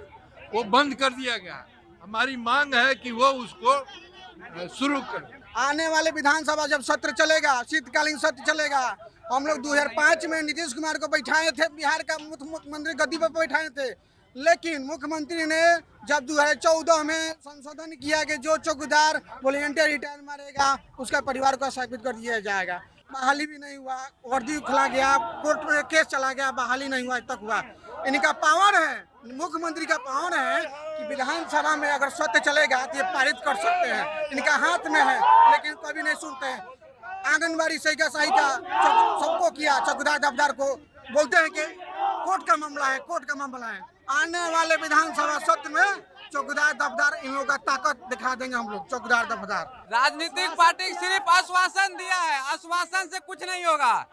वो बंद कर दिया गया। हमारी मांग है कि वो उसको शुरू करें। आने वाले विधानसभा जब सत्र चलेगा, शीतकालीन सत्र चलेगा, हम लोग 2005 में नीतीश कुमार को बैठाए थे, बिहार का मुख्यमंत्री गद्दी पर बैठाए थे। लेकिन मुख्यमंत्री ने जब 2014 में संशोधन किया कि जो चौकीदार वॉलंटियर रिटायर मारेगा उसका परिवार को स्थापित कर दिया जाएगा। बहाली भी नहीं हुआ, वर्दी खुला गया, कोर्ट में केस चला गया, बहाली नहीं हुआ, तक हुआ। इनका पावर है, मुख्यमंत्री का पावर है कि विधानसभा में अगर सत्य चलेगा तो ये पारित कर सकते हैं। इनका हाथ में है, लेकिन कभी नहीं सुनते हैं। आंगनबाड़ी सहिका सबको किया, चौकीदार दफ्तर को बोलते हैं कि कोर्ट का मामला है, कोर्ट का मामला है। आने वाले विधानसभा सत्र में चौकीदार दफ्तर इन लोगों का ताकत दिखा देंगे हम लोग। चौकीदार दफ्तर राजनीतिक पार्टी सिर्फ आश्वासन दिया है, आश्वासन से कुछ नहीं होगा।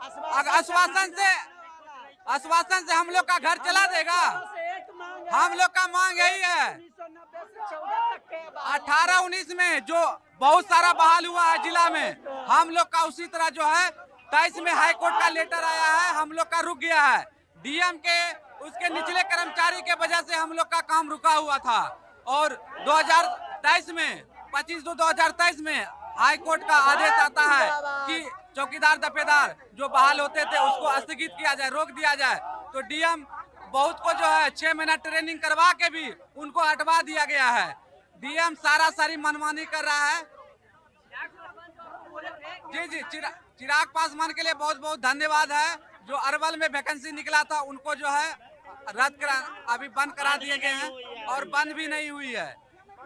आश्वासन से हम लोग का घर चला देगा। हम लोग का मांग यही है 18-19 में जो बहुत सारा बहाल हुआ है जिला में, हम लोग का उसी तरह जो है 23 में हाई कोर्ट का लेटर आया है, हम लोग का रुक गया है। डीएम के उसके निचले कर्मचारी के वजह से हम लोग का काम रुका हुआ था। और 2023 में 25/2/2023 में हाई कोर्ट का आदेश आता है कि चौकीदार दफेदार जो बहाल होते थे उसको स्थगित किया जाए, रोक दिया जाए। तो डीएम बहुत को जो है 6 महीना ट्रेनिंग करवा के भी उनको हटवा दिया गया है। डीएम सारी मनमानी कर रहा है। जी चिराग पासवान के लिए बहुत बहुत धन्यवाद है। जो अरवल में वैकेंसी निकला था उनको जो है रद्द करा, अभी बंद करा दिए गए हैं और बंद भी नहीं हुई है।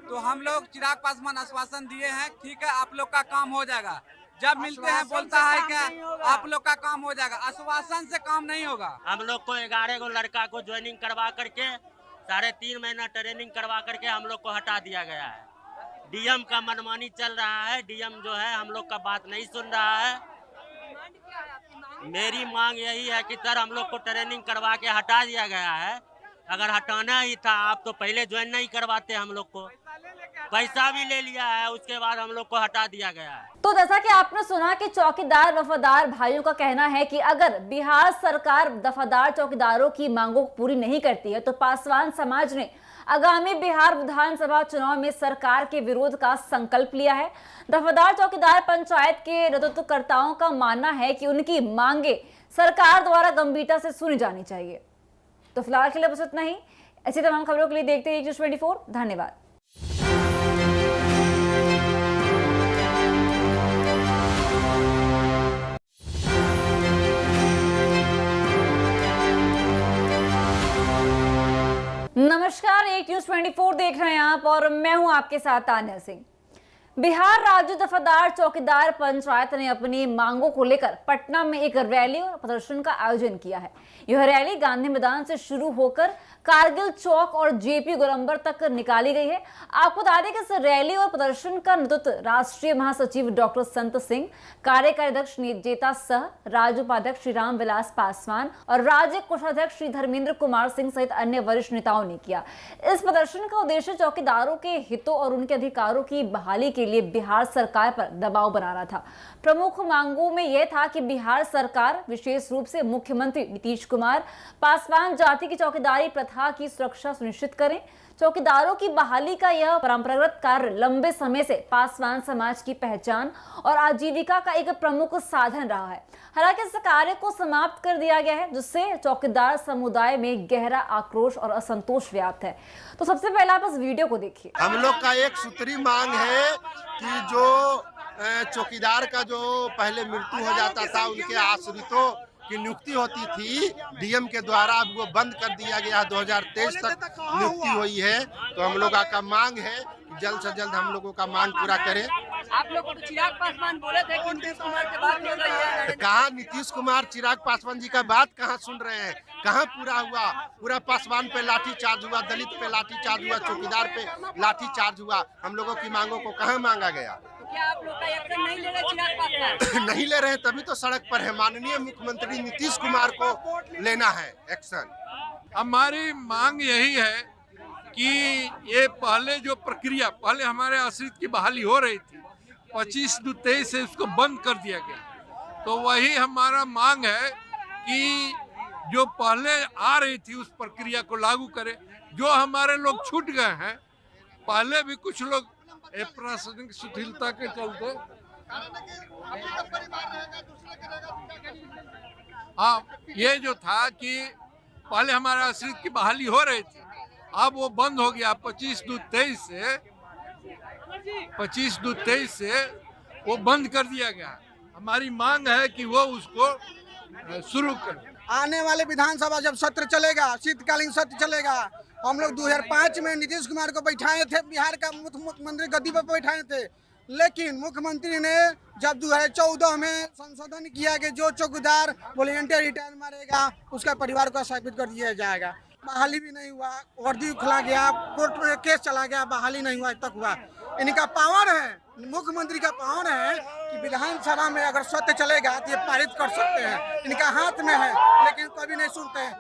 तो हम लोग चिराग पासवान आश्वासन दिए हैं, ठीक है आप लोग का काम हो जाएगा। जब मिलते हैं बोलता है क्या आप लोग का काम हो जाएगा, आश्वासन से काम नहीं होगा। हम लोग को 11 गो लड़का को ज्वाइनिंग करवा करके 3.5 महीना ट्रेनिंग करवा करके हम लोग को हटा दिया गया है। डीएम का मनमानी चल रहा है। डीएम जो है हम लोग का बात नहीं सुन रहा है। मेरी मांग यही है कि सर हम लोग को ट्रेनिंग करवा के हटा दिया गया है। अगर हटाना ही था आप तो पहले ज्वाइन नहीं करवाते, हम लोग को पैसा भी ले लिया है, उसके बाद हम लोग को हटा दिया गया है। तो जैसा कि आपने सुना कि चौकीदार वफादार भाइयों का कहना है कि अगर बिहार सरकार वफादार चौकीदारों की मांगों को पूरी नहीं करती है तो पासवान समाज ने आगामी बिहार विधानसभा चुनाव में सरकार के विरोध का संकल्प लिया है। वफादार चौकीदार पंचायत के नेतृत्वकर्ताओं का मानना है कि उनकी मांगे सरकार द्वारा गंभीरता से सुनी जानी चाहिए। तो फिलहाल के लिए बस इतना ही। ऐसी तमाम खबरों के लिए देखते रहिए न्यूज़ 24। धन्यवाद। नमस्कार, एक न्यूज़ 24 देख रहे हैं आप और मैं हूं आपके साथ तान्या सिंह। बिहार राज्य दफादार चौकीदार पंचायत ने अपनी मांगों को लेकर पटना में एक रैली और प्रदर्शन का आयोजन किया है। यह रैली गांधी मैदान से शुरू होकर कारगिल चौक और जेपी गोलंबर तक निकाली गई है। आपको बता दें कि इस रैली और प्रदर्शन का नेतृत्व राष्ट्रीय महासचिव डॉक्टर संत सिंह, कार्यकारी अध्यक्ष जेता सह, राज्य उपाध्यक्ष श्री राम विलास पासवान और राज्य कोषाध्यक्ष श्री धर्मेंद्र कुमार सिंह सहित अन्य वरिष्ठ नेताओं ने किया। इस प्रदर्शन का उद्देश्य चौकीदारों के हितों और उनके अधिकारों की बहाली के लिए बिहार सरकार पर दबाव बनाना था। प्रमुख मांगों में यह था कि बिहार सरकार, विशेष रूप से मुख्यमंत्री नीतीश कुमार, पासवान जाति की चौकीदारी प्रथा की सुरक्षा सुनिश्चित करें। चौकीदारों की बहाली का यह परंपरागत कार्य लंबे समय से पासवान समाज की पहचान और आजीविका का एक प्रमुख साधन रहा है। हालांकि इस कार्य को समाप्त कर दिया गया है, जिससे चौकीदार समुदाय में गहरा आक्रोश और असंतोष व्याप्त है। तो सबसे पहले आप इस वीडियो को देखिए। हम लोग का एक सूत्री मांग है कि जो चौकीदार का जो पहले मृत्यु हो जाता था उनके आश्रितों की नियुक्ति होती थी डीएम के द्वारा, अब वो बंद कर दिया गया। 2023 तक नियुक्ति हुई है। तो हम लोगों का मांग है कि जल्द से जल्द हम लोगों का मांग पूरा करें। आप लोग तो चिराग पासवान बोले थे कि नीतीश कुमार की बात सुन रही है। कहाँ नीतीश कुमार चिराग पासवान जी का बात कहाँ सुन रहे हैं? कहाँ पूरा हुआ? पूरा पासवान पे लाठी चार्ज हुआ, दलित पे लाठी चार्ज हुआ, चौकीदार पे लाठी चार्ज हुआ। हम लोगों की मांगों को कहाँ मांगा गया? क्या आप लोग का एक्शन नहीं ले रहे चिराग पासवान? नहीं ले रहे, तभी तो सड़क पर है। माननीय मुख्यमंत्री नीतीश कुमार को लेना है एक्शन। हमारी मांग यही है कि ये पहले जो प्रक्रिया, पहले हमारे आश्रित की बहाली हो रही थी 25/23 से उसको बंद कर दिया गया। तो वही हमारा मांग है कि जो पहले आ रही थी उस प्रक्रिया को लागू करें। जो हमारे लोग छूट गए हैं, पहले भी कुछ लोग प्रशासनिक शिथिलता के चलते, हाँ, ये जो था कि पहले हमारे आश्रित की बहाली हो रही थी, अब वो बंद हो गया। 25/23 से वो बंद कर दिया गया। हमारी मांग है कि वो उसको शुरू करें। आने वाले विधानसभा जब सत्र चलेगा, शीतकालीन सत्र चलेगा, हम लोग 2005 में नीतीश कुमार को बैठाए थे, बिहार का मुख्यमंत्री गद्दी पर बैठाए थे। लेकिन मुख्यमंत्री ने जब 2014 में संशोधन किया कि जो चौकीदार वॉलंटियर रिटायर मारेगा उसका परिवार को स्थापित कर दिया जाएगा। बहाली भी नहीं हुआ, वर्दी खुला गया, कोर्ट में केस चला गया, बहाली नहीं हुआ, आज तक हुआ। इनका पावर है, मुख्यमंत्री का पावर है कि विधानसभा में अगर सत्य चलेगा तो ये पारित कर सकते हैं। इनका हाथ में है, लेकिन कभी नहीं सुनते हैं।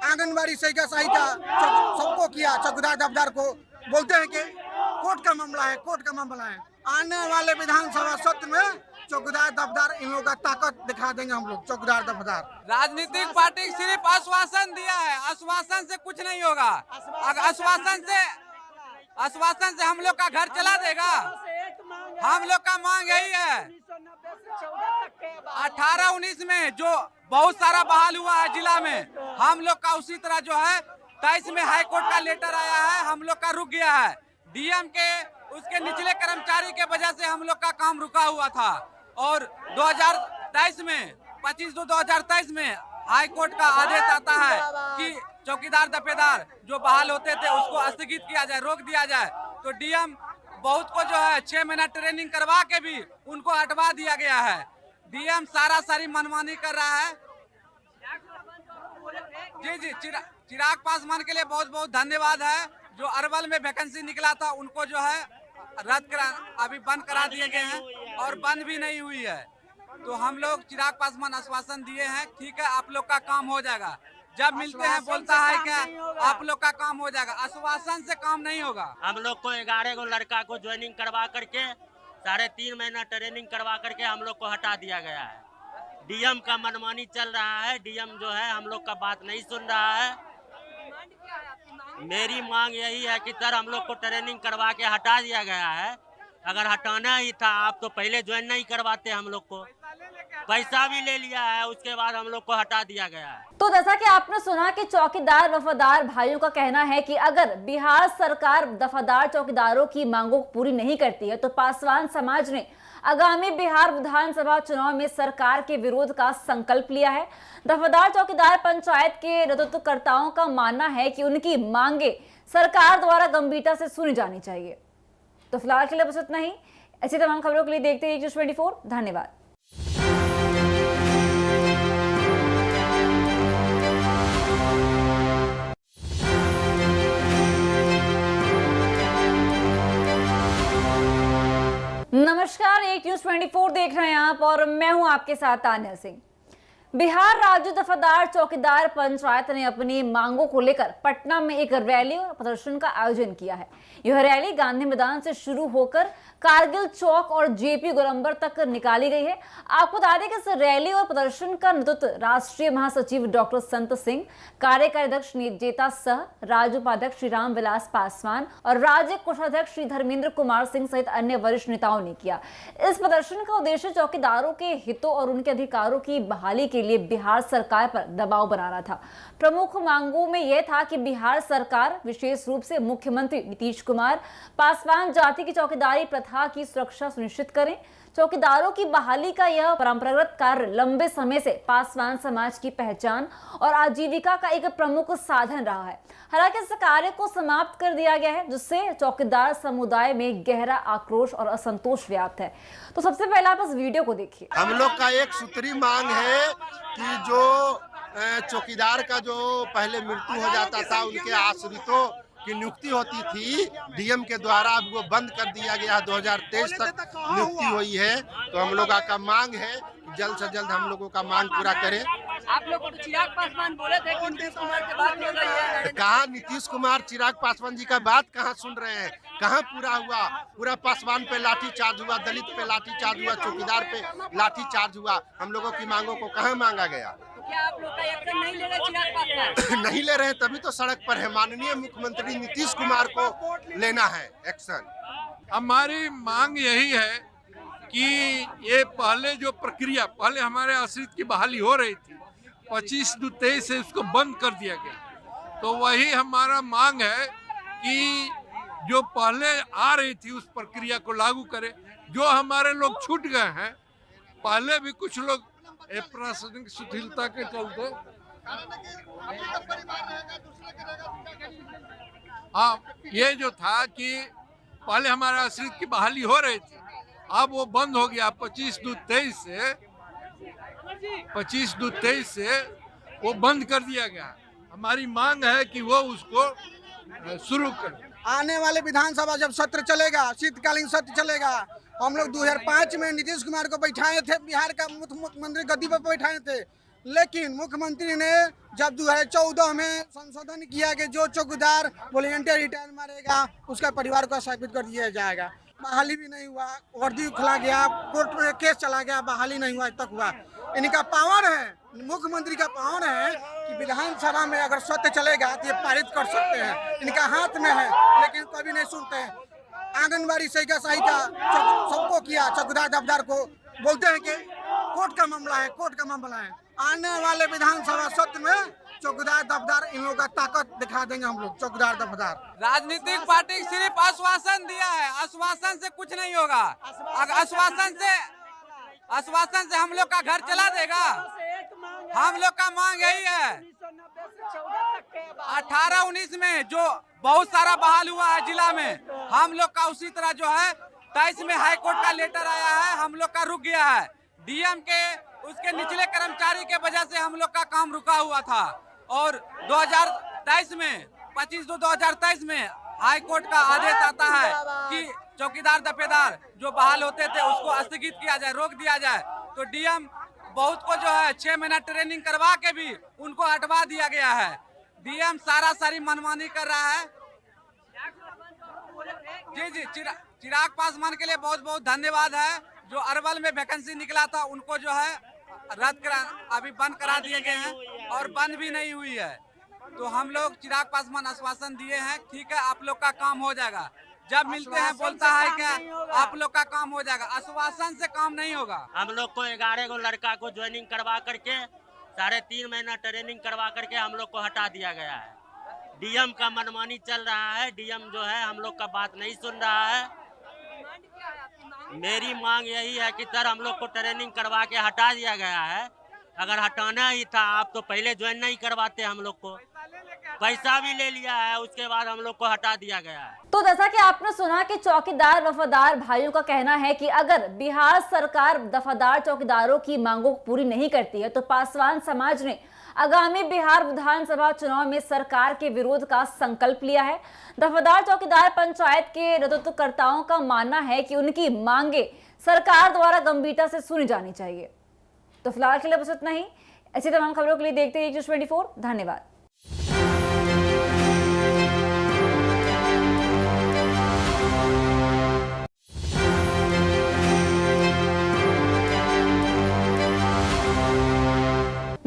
आंगनबाड़ी सहिका सबको किया, चौकीदार दफ्तर को बोलते हैं कि कोर्ट का मामला है, कोर्ट का मामला है। आने वाले विधानसभा सत्र में चौकीदार दफदार इन लोगों का ताकत दिखा देंगे हम लोग, चौकीदार दफदार। राजनीतिक पार्टी सिर्फ आश्वासन दिया है, आश्वासन से कुछ नहीं होगा। आश्वासन से हम लोग का घर चला देगा। हम लोग का मांग यही है 18-19 में जो बहुत सारा बहाल हुआ है जिला में, हम लोग का उसी तरह जो है 23 में हाई कोर्ट का लेटर आया है, हम लोग का रुक गया है। डीएम के उसके निचले कर्मचारी के वजह से हम लोग का काम रुका हुआ था। और 2023 में 25/2/2023 में हाई कोर्ट का आदेश आता है कि चौकीदार दफेदार जो बहाल होते थे उसको स्थगित किया जाए, रोक दिया जाए। तो डीएम बहुत को जो है 6 महीना ट्रेनिंग करवा के भी उनको हटवा दिया गया है। डीएम सारी मनमानी कर रहा है। जी चिराग पासवान के लिए बहुत बहुत धन्यवाद है। जो अरवल में वैकेंसी निकला था उनको जो है अभी बंद करा दिए गए हैं और बंद भी नहीं हुई है। तो हम लोग चिराग पासवान आश्वासन दिए हैं, ठीक है आप लोग का काम हो जाएगा। जब मिलते हैं बोलता है क्या आप लोग का काम हो जाएगा, आश्वासन से काम नहीं होगा। हम लोग को 11 गो लड़का को ज्वाइनिंग करवा करके 3.5 महीना ट्रेनिंग करवा करके हम लोग को हटा दिया गया है। डीएम का मनमानी चल रहा है। डीएम जो है हम लोग का बात नहीं सुन रहा है। मेरी मांग यही है कि सर हम लोग को ट्रेनिंग करवा के हटा दिया गया है। अगर हटाना ही था आप तो पहले ज्वाइन नहीं करवाते। हम लोग को पैसा भी ले लिया है, उसके बाद हम लोग को हटा दिया गया है। तो जैसा कि आपने सुना कि चौकीदार वफादार भाइयों का कहना है कि अगर बिहार सरकार दफादार चौकीदारों की मांगों को पूरी नहीं करती है तो पासवान समाज ने आगामी बिहार विधानसभा चुनाव में सरकार के विरोध का संकल्प लिया है। दफादार चौकीदार पंचायत के नेतृत्वकर्ताओं का मानना है कि उनकी मांगे सरकार द्वारा गंभीरता से सुनी जानी चाहिए। तो फिलहाल के लिए बस इतना ही। ऐसी तमाम खबरों के लिए देखते रहिए न्यूज़ 24। धन्यवाद। नमस्कार, एक न्यूज़ 24 देख रहे हैं आप और मैं हूं आपके साथ तान्या सिंह। बिहार राज्य दफादार चौकीदार पंचायत ने अपनी मांगों को लेकर पटना में एक रैली और प्रदर्शन का आयोजन किया है। यह रैली गांधी मैदान से शुरू होकर कारगिल चौक और जेपी गोलंबर तक निकाली गई है। आपको बता दें कि इस रैली और प्रदर्शन का नेतृत्व राष्ट्रीय महासचिव डॉक्टर संत सिंह, कार्यकारी अध्यक्ष जेता सह, राज्य उपाध्यक्ष श्री राम विलास पासवान और राज्य कोषाध्यक्ष श्री धर्मेंद्र कुमार सिंह सहित अन्य वरिष्ठ नेताओं ने किया। इस प्रदर्शन का उद्देश्य चौकीदारों के हितों और उनके अधिकारों की बहाली के लिए बिहार सरकार पर दबाव बनाना था। प्रमुख मांगों में यह था कि बिहार सरकार, विशेष रूप से मुख्यमंत्री नीतीश कुमार, पासवान जाति की चौकीदारी प्रथा की सुरक्षा सुनिश्चित करें। चौकीदारों की बहाली का यह परंपरागत कार्य लंबे समय से पासवान समाज की पहचान और आजीविका का एक प्रमुख साधन रहा है। हालांकि इस कार्य को समाप्त कर दिया गया है, जिससे चौकीदार समुदाय में गहरा आक्रोश और असंतोष व्याप्त है। तो सबसे पहले आप इस वीडियो को देखिए। हम लोग का एक सूत्री मांग है कि जो चौकीदार का जो पहले मृत्यु हो जाता था उनके आश्रितों की नियुक्ति होती थी डीएम के द्वारा, अब वो बंद कर दिया गया। 2023 तक नियुक्ति हुई है। तो हम लोगों का मांग है जल्द से जल्द हम लोगों का मांग पूरा करें। आप लोग को तो चिराग पासवान बोले थे कि नीतीश कुमार की बात सुन रही है। कहाँ नीतीश कुमार चिराग पासवान जी का बात कहाँ सुन रहे हैं? कहाँ पूरा हुआ? पूरा पासवान पे लाठी चार्ज हुआ, दलित पे लाठी चार्ज हुआ, चौकीदार पे लाठी चार्ज हुआ। हम लोगों की मांगों को कहाँ मांगा गया? तो क्या आप लोग का एक्शन नहीं ले रहे चिराग पासवान? नहीं ले रहे, तभी तो सड़क पर है। माननीय मुख्यमंत्री नीतीश कुमार को लेना है एक्शन। हमारी मांग यही है कि ये पहले जो प्रक्रिया, पहले हमारे आश्रित की बहाली हो रही थी 25/23 से उसको बंद कर दिया गया। तो वही हमारा मांग है कि जो पहले आ रही थी उस प्रक्रिया को लागू करें। जो हमारे लोग छूट गए हैं, पहले भी कुछ लोग प्रशासनिक शिथिलता के चलते, हाँ, ये जो था कि पहले हमारे आश्रित की बहाली हो रही थी, अब वो बंद हो गया। 25/23 से वो बंद कर दिया गया। हमारी मांग है कि वो उसको शुरू करें। आने वाले विधानसभा जब सत्र चलेगा, शीतकालीन सत्र चलेगा, हम लोग 2005 में नीतीश कुमार को बैठाए थे, बिहार का मुख्यमंत्री गद्दी पर बैठाए थे। लेकिन मुख्यमंत्री ने जब 2014 में संशोधन किया कि जो चौकीदार वॉलंटियर रिटायर मारेगा उसका परिवार को स्थापित कर दिया जाएगा, बहाली भी नहीं हुआ, वर्दी खुला गया, कोर्ट में केस चला गया, बहाली नहीं हुआ, आज तक हुआ। इनका पावर है, मुख्यमंत्री का पावर है कि विधानसभा में अगर सत्य चलेगा तो ये पारित कर सकते हैं, इनका हाथ में है, लेकिन कभी नहीं सुनते हैं। आंगनबाड़ी सहिका सबको किया, चौकीदार दफ्तर को बोलते हैं कि कोर्ट का मामला है, कोर्ट का मामला है। आने वाले विधानसभा सत्र में चौकीदार दफ्तर इन लोगों का ताकत दिखा देंगे हम लोग। चौकीदार दफ्तर राजनीतिक पार्टी सिर्फ आश्वासन दिया है, आश्वासन से कुछ नहीं होगा। अगर आश्वासन से हम लोग का घर चला देगा। हम लोग का मांग यही है 18-19 में जो बहुत सारा बहाल हुआ है जिला में, हम लोग का उसी तरह जो है 23 में हाई कोर्ट का लेटर आया है, हम लोग का रुक गया है। डीएम के उसके निचले कर्मचारी के वजह से हम लोग का काम रुका हुआ था और 2023 में 25/2/2023 में हाई कोर्ट का आदेश आता है कि चौकीदार दफेदार जो बहाल होते थे उसको स्थगित किया जाए, रोक दिया जाए। तो डीएम बहुत को जो है 6 महीना ट्रेनिंग करवा के भी उनको हटवा दिया गया है। डीएम सारी मनमानी कर रहा है। जी चिराग पासवान के लिए बहुत बहुत धन्यवाद है। जो अरवल में वैकेंसी निकला था उनको जो है रद्द करा, अभी बंद करा दिए गए हैं और बंद भी नहीं हुई है। तो हम लोग चिराग पासवान आश्वासन दिए हैं, ठीक है आप लोग का काम हो जाएगा। जब मिलते हैं बोलता है क्या आप लोग का काम हो जाएगा, आश्वासन से काम नहीं होगा। हम लोग को 11 गो लड़का को ज्वाइनिंग करवा करके 3.5 महीना ट्रेनिंग करवा करके हम लोग को हटा दिया गया है। डीएम का मनमानी चल रहा है, डीएम जो है हम लोग का बात नहीं सुन रहा है। मेरी मांग यही है कि सर हम लोग को ट्रेनिंग करवा के हटा दिया गया है। अगर हटाना ही था आप तो पहले ज्वाइन नहीं करवाते, हम लोग को पैसा भी ले लिया है, उसके बाद हम लोग को हटा दिया गया है। तो जैसा कि आपने सुना कि चौकीदार वफादार भाइयों का कहना है कि अगर बिहार सरकार दफादार चौकीदारों की मांगों को पूरी नहीं करती है तो पासवान समाज ने आगामी बिहार विधानसभा चुनाव में सरकार के विरोध का संकल्प लिया है। दफादार चौकीदार पंचायत के नेतृत्वकर्ताओं का मानना है कि उनकी मांगे सरकार द्वारा गंभीरता से सुनी जानी चाहिए। तो फिलहाल के लिए बस इतना ही। ऐसी तमाम खबरों के लिए देखते रहिए न्यूज़ 24। धन्यवाद।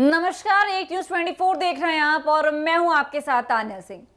नमस्कार, एक न्यूज़ 24 देख रहे हैं आप और मैं हूं आपके साथ तान्या सिंह।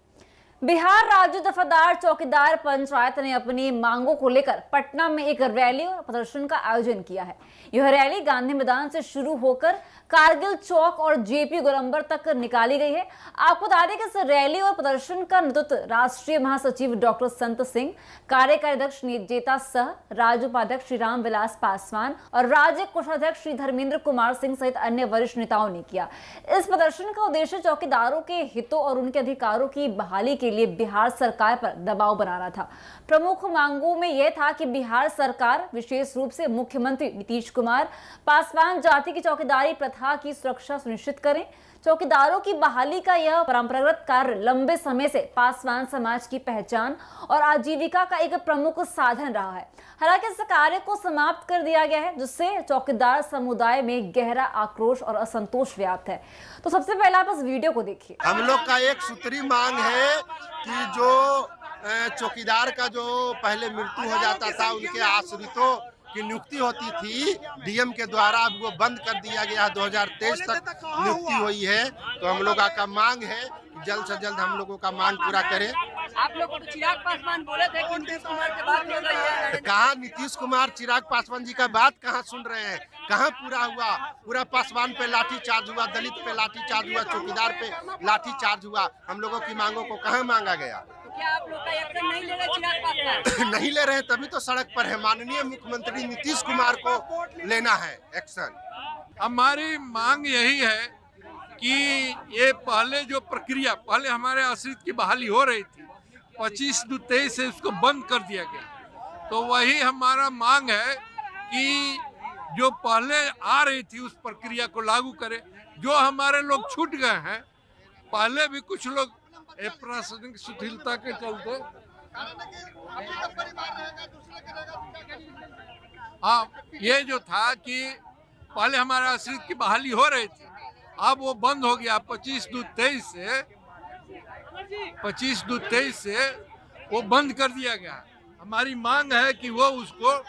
बिहार राज्य दफादार चौकीदार पंचायत ने अपनी मांगों को लेकर पटना में एक रैली और प्रदर्शन का आयोजन किया है। यह रैली गांधी मैदान से शुरू होकर कारगिल चौक और जेपी गोलंबर तक निकाली गई है। आपको बता दें कि इस रैली और प्रदर्शन का नेतृत्व राष्ट्रीय महासचिव डॉक्टर संत सिंह, कार्यकारी अध्यक्ष जेता सह, राज्य उपाध्यक्ष श्री राम विलास पासवान और राज्य कोषाध्यक्ष श्री धर्मेंद्र कुमार सिंह सहित अन्य वरिष्ठ नेताओं ने किया। इस प्रदर्शन का उद्देश्य चौकीदारों के हितों और उनके अधिकारों की बहाली के लिए बिहार सरकार पर दबाव बनाना था। प्रमुख मांगों में यह था कि बिहार सरकार, विशेष रूप से मुख्यमंत्री नीतीश कुमार, पासवान जाति की चौकीदारी प्रथा की सुरक्षा सुनिश्चित करें। चौकीदारों की बहाली का यह परंपरागत कार्य लंबे समय से पासवान समाज की पहचान और आजीविका का एक प्रमुख साधन रहा है। हालांकि इस कार्य को समाप्त कर दिया गया है, जिससे चौकीदार समुदाय में गहरा आक्रोश और असंतोष व्याप्त है। तो सबसे पहले आप इस वीडियो को देखिए। हम लोग का एक सूत्री मांग है कि जो चौकीदार का जो पहले मृत्यु हो जाता था उनके आश्रितों की नियुक्ति होती थी डीएम के द्वारा, अब वो बंद कर दिया गया। 2023 तक नियुक्ति हुई है। तो हम लोगों का मांग है जल्द से जल्द हम लोगों का मांग पूरा करें। आप लोग को तो चिराग पासवान बोले थे कि नीतीश कुमार की बात हो रही है। कहाँ नीतीश कुमार चिराग पासवान जी का बात कहाँ सुन रहे हैं? कहाँ पूरा हुआ? पूरा पासवान पे लाठी चार्ज हुआ, दलित पे लाठी चार्ज हुआ, चौकीदार पे लाठी चार्ज हुआ। हम लोगों की मांगों को कहाँ मांगा गया? क्या आप लोग का एक्शन नहीं ले रहे चिराग पासवान? नहीं ले रहे, तभी तो सड़क पर है। माननीय मुख्यमंत्री नीतीश कुमार को लेना है एक्शन। हमारी मांग यही है कि ये पहले जो प्रक्रिया, पहले हमारे आश्रित की बहाली हो रही थी, 25/2/23 से उसको बंद कर दिया गया। तो वही हमारा मांग है कि जो पहले आ रही थी उस प्रक्रिया को लागू करें। जो हमारे लोग छूट गए हैं, पहले भी कुछ लोग प्रशासनिक शिथिलता के चलते, हाँ, ये जो था कि पहले हमारे आश्रित की बहाली हो रही थी अब वो बंद हो गया। 25/2/23 से वो बंद कर दिया गया। हमारी मांग है कि वो उसको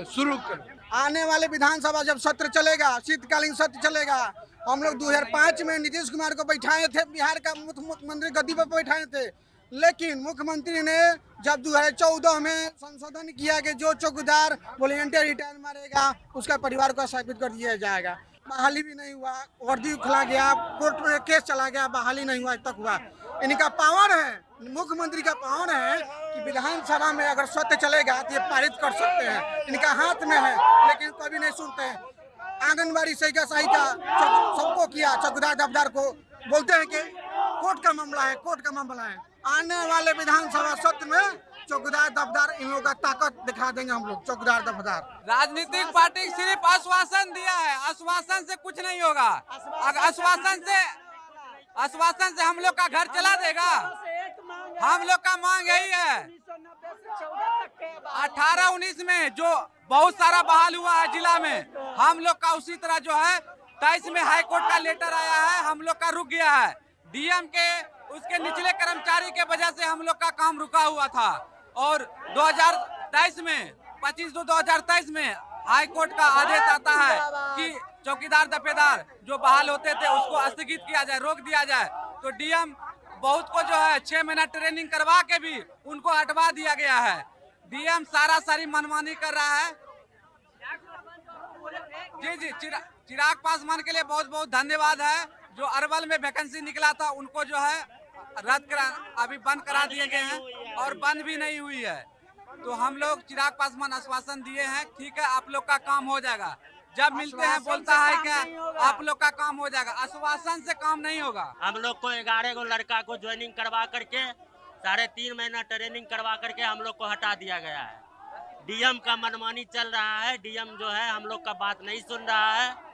शुरू करें। आने वाले विधानसभा जब सत्र चलेगा, शीतकालीन सत्र चलेगा, हम लोग 2005 में नीतीश कुमार को बैठाए थे, बिहार का मुख्यमंत्री गद्दी पर बैठाए थे। लेकिन मुख्यमंत्री ने जब 2014 में संशोधन किया कि जो चौकीदार वॉलंटियर रिटायर मारेगा उसका परिवार को स्थापित कर दिया जाएगा, बहाली भी नहीं हुआ, वर्दी खुला गया, कोर्ट में केस चला गया, बहाली नहीं हुआ, आज तक हुआ। इनका पावर है, मुख्यमंत्री का पावर है कि विधानसभा में अगर सत्य चलेगा तो ये पारित कर सकते हैं, इनका हाथ में है, लेकिन कभी नहीं सुनते हैं। आंगनबाड़ी सहायिका सबको किया, चौकीदार दफ्तर को बोलते हैं कि कोर्ट का मामला है, कोर्ट का मामला है। आने वाले विधानसभा सत्र में चौकीदार दफ्तर इन लोगों का ताकत दिखा देंगे हम लोग। चौकीदार दफ्तर राजनीतिक पार्टी सिर्फ आश्वासन दिया है, आश्वासन से कुछ नहीं होगा। अगर आश्वासन से हम लोग का घर चला देगा। हम लोग का मांग यही है 18-19 में जो बहुत सारा बहाल हुआ है जिला में, हम लोग का उसी तरह जो है 23 में हाई कोर्ट का लेटर आया है, हम लोग का रुक गया है। डीएम के उसके निचले कर्मचारी के वजह से हम लोग का काम रुका हुआ था। और 2023 में 25/2/2023 में हाई कोर्ट का आदेश आता है कि चौकीदार दफेदार जो बहाल होते थे उसको स्थगित किया जाए, रोक दिया जाए। तो डीएम बहुत को जो है 6 महीना ट्रेनिंग करवा के भी उनको हटवा दिया गया है। डीएम सारी मनमानी कर रहा है। जी चिराग पासवान के लिए बहुत बहुत धन्यवाद है। जो अरवल में वैकेंसी निकला था उनको जो है रद्द करा, अभी बंद करा दिए गए हैं और बंद भी नहीं हुई है। तो हम लोग चिराग पासवान आश्वासन दिए हैं, ठीक है आप लोग का काम हो जाएगा। जब मिलते हैं बोलता है क्या आप लोग का काम हो जाएगा, आश्वासन से काम नहीं होगा। हम लोग को 11 गो लड़का को ज्वाइनिंग करवा करके 3.5 महीना ट्रेनिंग करवा करके हम लोग को हटा दिया गया है। डीएम का मनमानी चल रहा है, डीएम जो है हम लोग का बात नहीं सुन रहा है।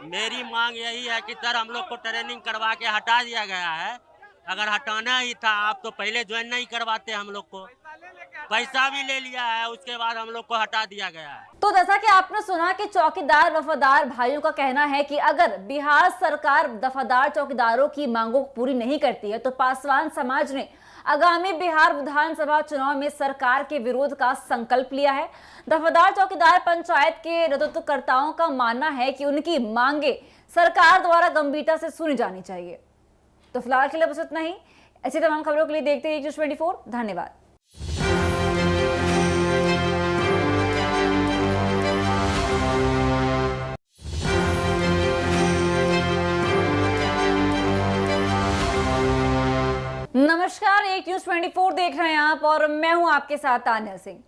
मेरी मांग यही है कि सर हम लोग को ट्रेनिंग करवा के हटा दिया गया है। अगर हटाना ही था आप तो पहले ज्वाइन नहीं करवाते, हम लोग को पैसा भी ले लिया है, उसके बाद हम लोग को हटा दिया गया है। तो जैसा कि आपने सुना कि चौकीदार वफादार भाइयों का कहना है कि अगर बिहार सरकार वफादार चौकीदारों की मांगों को पूरी नहीं करती है तो पासवान समाज ने आगामी बिहार विधानसभा चुनाव में सरकार के विरोध का संकल्प लिया है। वफादार चौकीदार पंचायत के नेतृत्वकर्ताओं का मानना है कि उनकी मांगे सरकार द्वारा गंभीरता से सुनी जानी चाहिए। तो फिलहाल के लिए बस इतना ही। ऐसी तमाम खबरों के लिए देखते रहिए न्यूज़ 24। धन्यवाद। नमस्कार, एक न्यूज़ 24 देख रहे हैं आप और मैं हूं आपके साथ तान्या सिंह।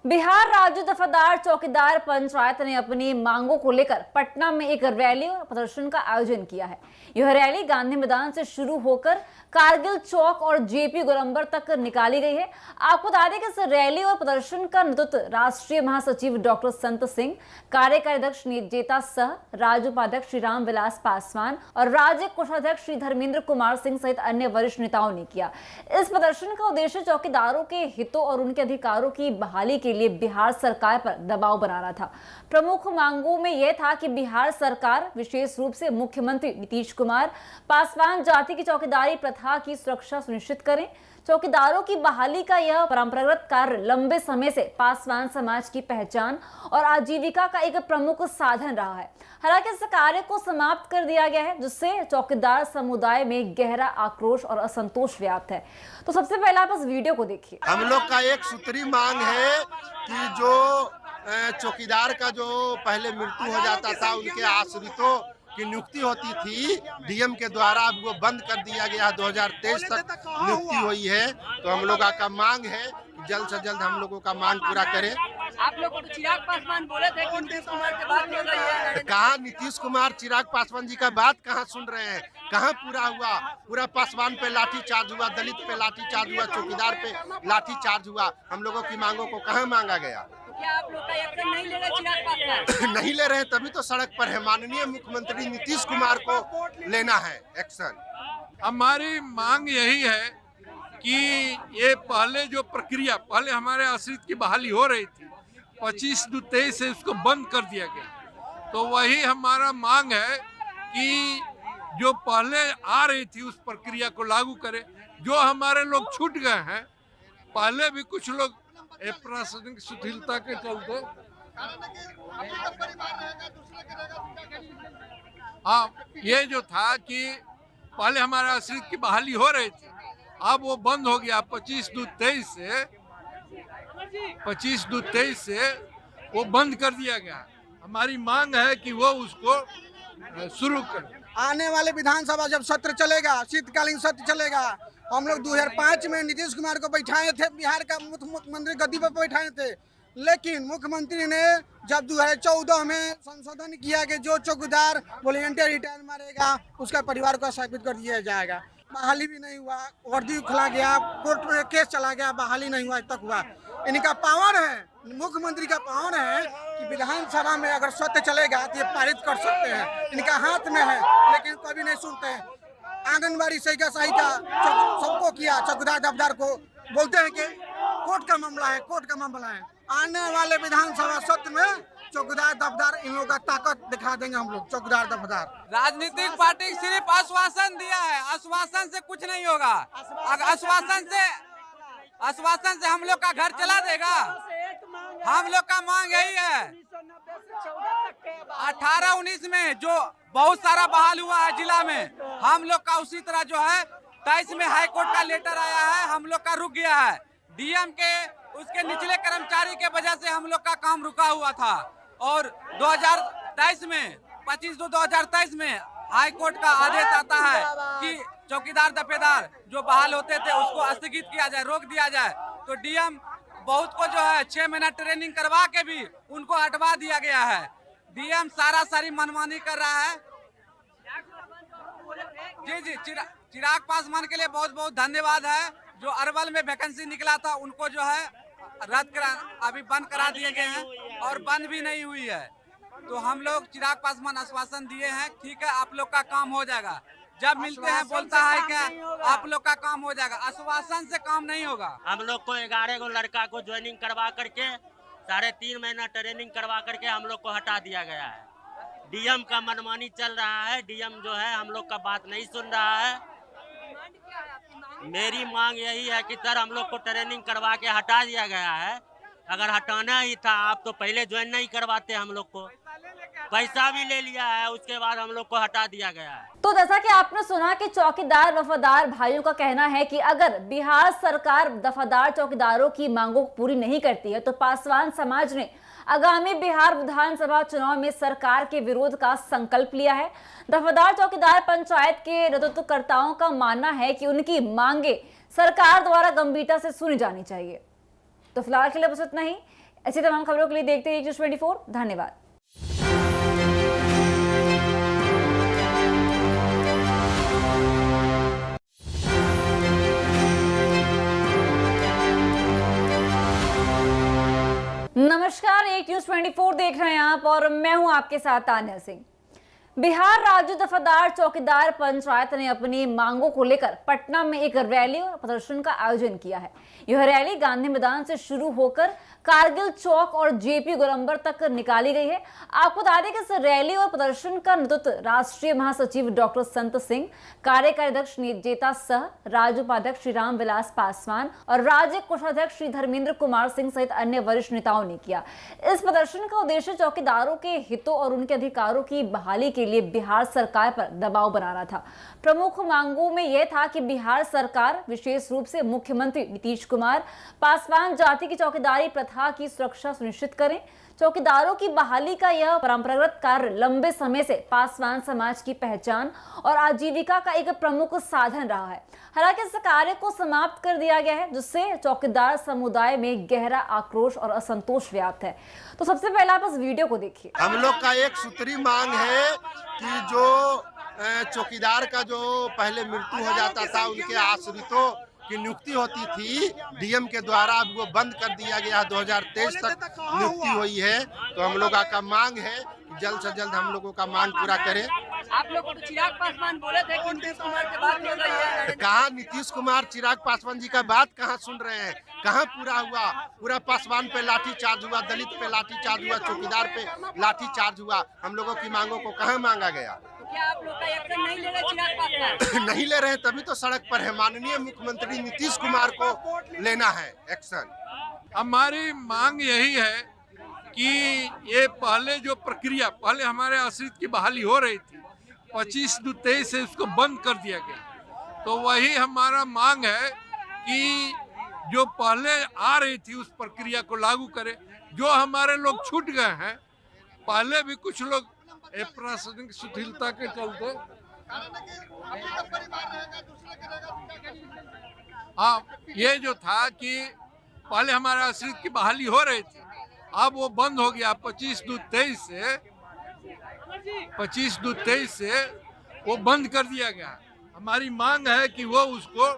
बिहार राज्य दफादार चौकीदार पंचायत ने अपनी मांगों को लेकर पटना में एक रैली और प्रदर्शन का आयोजन किया है। यह रैली गांधी मैदान से शुरू होकर कारगिल चौक और जेपी गोलंबर तक निकाली गई है। आपको बता दें कि इस रैली और प्रदर्शन का नेतृत्व राष्ट्रीय महासचिव डॉक्टर संत सिंह, कार्यकारी अध्यक्ष जेता सह, राज्य उपाध्यक्ष श्री राम विलास पासवान और राज्य कोषाध्यक्ष श्री धर्मेंद्र कुमार सिंह सहित अन्य वरिष्ठ नेताओं ने किया। इस प्रदर्शन का उद्देश्य चौकीदारों के हितों और उनके अधिकारों की बहाली के लिए बिहार सरकार पर दबाव बनाना था। प्रमुख मांगों में यह था कि बिहार सरकार विशेष रूप से मुख्यमंत्री नीतीश कुमार पासवान जाति की चौकीदारी प्रथा की सुरक्षा सुनिश्चित करें। चौकीदारों की बहाली का यह परंपरागत कार्य लंबे समय से पासवान समाज की पहचान और आजीविका का एक प्रमुख साधन रहा है। हालांकि इस कार्य को समाप्त कर दिया गया है, जिससे चौकीदार समुदाय में गहरा आक्रोश और असंतोष व्याप्त है। तो सबसे पहले आप इस वीडियो को देखिए। हम लोग का एक सूत्री मांग है कि जो चौकीदार का जो पहले मृत्यु हो जाता था उनके आश्रितों की नियुक्ति होती थी डीएम के द्वारा, अब वो बंद कर दिया गया। 2023 तक नियुक्ति हुई है। तो हम लोगों का मांग है कि जल्द से जल्द हम लोगों का मांग पूरा करें। आप लोग तो चिराग पासवान बोले थे कि नीतीश कुमार से बात हो रही है। कहाँ नीतीश कुमार चिराग पासवान जी का बात कहाँ सुन रहे हैं? कहाँ पूरा हुआ? पूरा पासवान पे लाठी चार्ज हुआ, दलित पे लाठी चार्ज हुआ, चौकीदार पे लाठी चार्ज हुआ। हम लोगों की मांगों को कहाँ मांगा गया? क्या आप लोग का एक्शन नहीं ले रहे चिराग पासवान? नहीं ले रहे, तभी तो सड़क पर है। माननीय मुख्यमंत्री नीतीश कुमार को लेना है एक्शन। हमारी मांग यही है कि ये पहले जो प्रक्रिया, पहले हमारे आश्रित की बहाली हो रही थी 25/2/23 से उसको बंद कर दिया गया। तो वही हमारा मांग है कि जो पहले आ रही थी उस प्रक्रिया को लागू करें। जो हमारे लोग छूट गए हैं, पहले भी कुछ लोग प्रशासनिक शिथिलता के चलते, हाँ, ये जो था कि पहले हमारे आश्रित की बहाली हो रही थी, अब वो बंद हो गया। 25/2/23 से वो बंद कर दिया गया। हमारी मांग है कि वो उसको शुरू करें। आने वाले विधानसभा जब सत्र चलेगा, शीतकालीन सत्र चलेगा, हम लोग 2005 में नीतीश कुमार को बैठाए थे, बिहार का मुख्यमंत्री गद्दी पर बैठाए थे। लेकिन मुख्यमंत्री ने जब 2014 में संशोधन किया कि जो चौकीदार वॉलंटियर रिटायर मारेगा उसका परिवार को स्थापित कर दिया जाएगा, बहाली भी नहीं हुआ, वर्दी खुला गया, कोर्ट में केस चला गया, बहाली नहीं हुआ, तक हुआ। इनका पावर है, मुख्यमंत्री का पावर है कि विधानसभा में अगर सत्य चलेगा तो ये पारित कर सकते हैं, इनका हाथ में है, लेकिन कभी नहीं सुनते हैं। आंगनबाड़ी सहिका सबको किया, चौकीदार दफ्तर को बोलते हैं कि कोर्ट का मामला है, कोर्ट का मामला है। आने वाले विधानसभा सत्र में चौकीदार दफ्तर इन लोगों का ताकत दिखा देंगे हम लोग। चौकीदार दफ्तर राजनीतिक पार्टी सिर्फ आश्वासन दिया है, आश्वासन से कुछ नहीं होगा। अगर आश्वासन से हम लोग का घर चला देगा। हम लोग का मांग यही है 18-19 में जो बहुत सारा बहाल हुआ है जिला में, हम लोग का उसी तरह जो है 23 में हाई कोर्ट का लेटर आया है, हम लोग का रुक गया है। डीएम के उसके निचले कर्मचारी के वजह से हम लोग का काम रुका हुआ था। और 2023 में 25/2/2023 में हाई कोर्ट का आदेश आता है कि चौकीदार दफेदार जो बहाल होते थे उसको स्थगित किया जाए, रोक दिया जाए। तो डीएम बहुत को जो है 6 महीना ट्रेनिंग करवा के भी उनको हटवा दिया गया है। डीएम सारी मनमानी कर रहा है। जी, चिराग पासवान के लिए बहुत बहुत धन्यवाद है। जो अरवल में वैकेंसी निकला था उनको जो है अभी बंद करा दिए गए हैं और बंद भी नहीं हुई है। तो हम लोग चिराग पासवान आश्वासन दिए हैं, ठीक है आप लोग का काम हो जाएगा। जब मिलते हैं बोलता है क्या आप लोग का काम हो जाएगा, आश्वासन से काम नहीं होगा। हम लोग को 11 गो लड़का को ज्वाइनिंग करवा करके 3.5 महीना ट्रेनिंग करवा करके हम लोग को हटा दिया गया है। डीएम का मनमानी चल रहा है, डीएम जो है हम लोग का बात नहीं सुन रहा है। मेरी मांग यही है कि सर हम लोग को ट्रेनिंग करवा के हटा दिया गया है। अगर हटाना ही था आप तो पहले ज्वाइन नहीं करवाते, हम लोग को पैसा भी ले लिया है, उसके बाद हम लोग को हटा दिया गया है। तो जैसा कि आपने सुना कि चौकीदार वफादार भाइयों का कहना है कि अगर बिहार सरकार वफादार चौकीदारों की मांगों को पूरी नहीं करती है तो पासवान समाज ने आगामी बिहार विधानसभा चुनाव में सरकार के विरोध का संकल्प लिया है। वफादार चौकीदार पंचायत के नेतृत्वकर्ताओं का मानना है कि उनकी मांगे सरकार द्वारा गंभीरता से सुनी जानी चाहिए। तो फिलहाल के लिए बस इतना ही। ऐसी तमाम खबरों के लिए देखते रहिए न्यूज़ 24। धन्यवाद। नमस्कार, एक न्यूज़ 24 देख रहे हैं आप और मैं हूं आपके साथ तान्या सिंह। बिहार राज्य दफादार चौकीदार पंचायत ने अपनी मांगों को लेकर पटना में एक रैली और प्रदर्शन का आयोजन किया है। यह रैली गांधी मैदान से शुरू होकर कारगिल चौक और जेपी गोलंबर तक निकाली गई है। आपको बता दें कि इस रैली और प्रदर्शन का नेतृत्व राष्ट्रीय महासचिव डॉक्टर संत सिंह, कार्यकारी अध्यक्ष जेता सह, राज्य उपाध्यक्ष श्री राम विलास पासवान और राज्य कोषाध्यक्ष श्री धर्मेंद्र कुमार सिंह सहित अन्य वरिष्ठ नेताओं ने किया। इस प्रदर्शन का उद्देश्य चौकीदारों के हितों और उनके अधिकारों की बहाली के लिए बिहार सरकार पर दबाव बनाना था। प्रमुख मांगों में यह था कि बिहार सरकार, विशेष रूप से मुख्यमंत्री नीतीश कुमार, पासवान जाति की चौकीदारी प्रथा की सुरक्षा सुनिश्चित करें। चौकीदारों की बहाली का यह परंपरागत कार्य लंबे समय से पासवान समाज की पहचान और आजीविका का एक प्रमुख साधन रहा है। हालांकि इस कार्य को समाप्त कर दिया गया है, जिससे चौकीदार समुदाय में गहरा आक्रोश और असंतोष व्याप्त है। तो सबसे पहले आप इस वीडियो को देखिए। हम लोग का एक सूत्री मांग है कि जो चौकीदार का जो पहले मृत्यु हो जाता था उनके आश्रितों की नियुक्ति होती थी डीएम के द्वारा, अब वो बंद कर दिया गया। 2023 तक नियुक्ति हुई है। तो हम लोगों का मांग है कि जल्द से जल्द हम लोगों का मांग पूरा करें। आप लोग को तो चिराग पासवान बोले थे कि नीतीश कुमार के बाद हो रही है कहाँ नीतीश कुमार चिराग पासवान जी का बात कहाँ सुन रहे हैं? कहाँ पूरा हुआ? पूरा पासवान पे लाठी चार्ज हुआ, दलित पे लाठी चार्ज हुआ, चौकीदार पे लाठी चार्ज हुआ। हम लोगों की मांगों को कहाँ मांगा गया? तो क्या आप लोग का एक्शन नहीं ले रहे चिराग पासवान? नहीं ले रहे, तभी तो सड़क पर है। माननीय मुख्यमंत्री नीतीश कुमार को लेना है एक्शन। हमारी मांग यही है कि ये पहले जो प्रक्रिया, पहले हमारे आश्रित की बहाली हो रही थी, 25/23 से उसको बंद कर दिया गया। तो वही हमारा मांग है कि जो पहले आ रही थी उस प्रक्रिया को लागू करें। जो हमारे लोग छूट गए हैं, पहले भी कुछ लोग प्रशासनिक शिथिलता के चलते, हाँ, ये जो था कि पहले हमारे आश्रित की बहाली हो रही थी, अब वो बंद हो गया। 25/23 से वो बंद कर दिया गया। हमारी मांग है कि वो उसको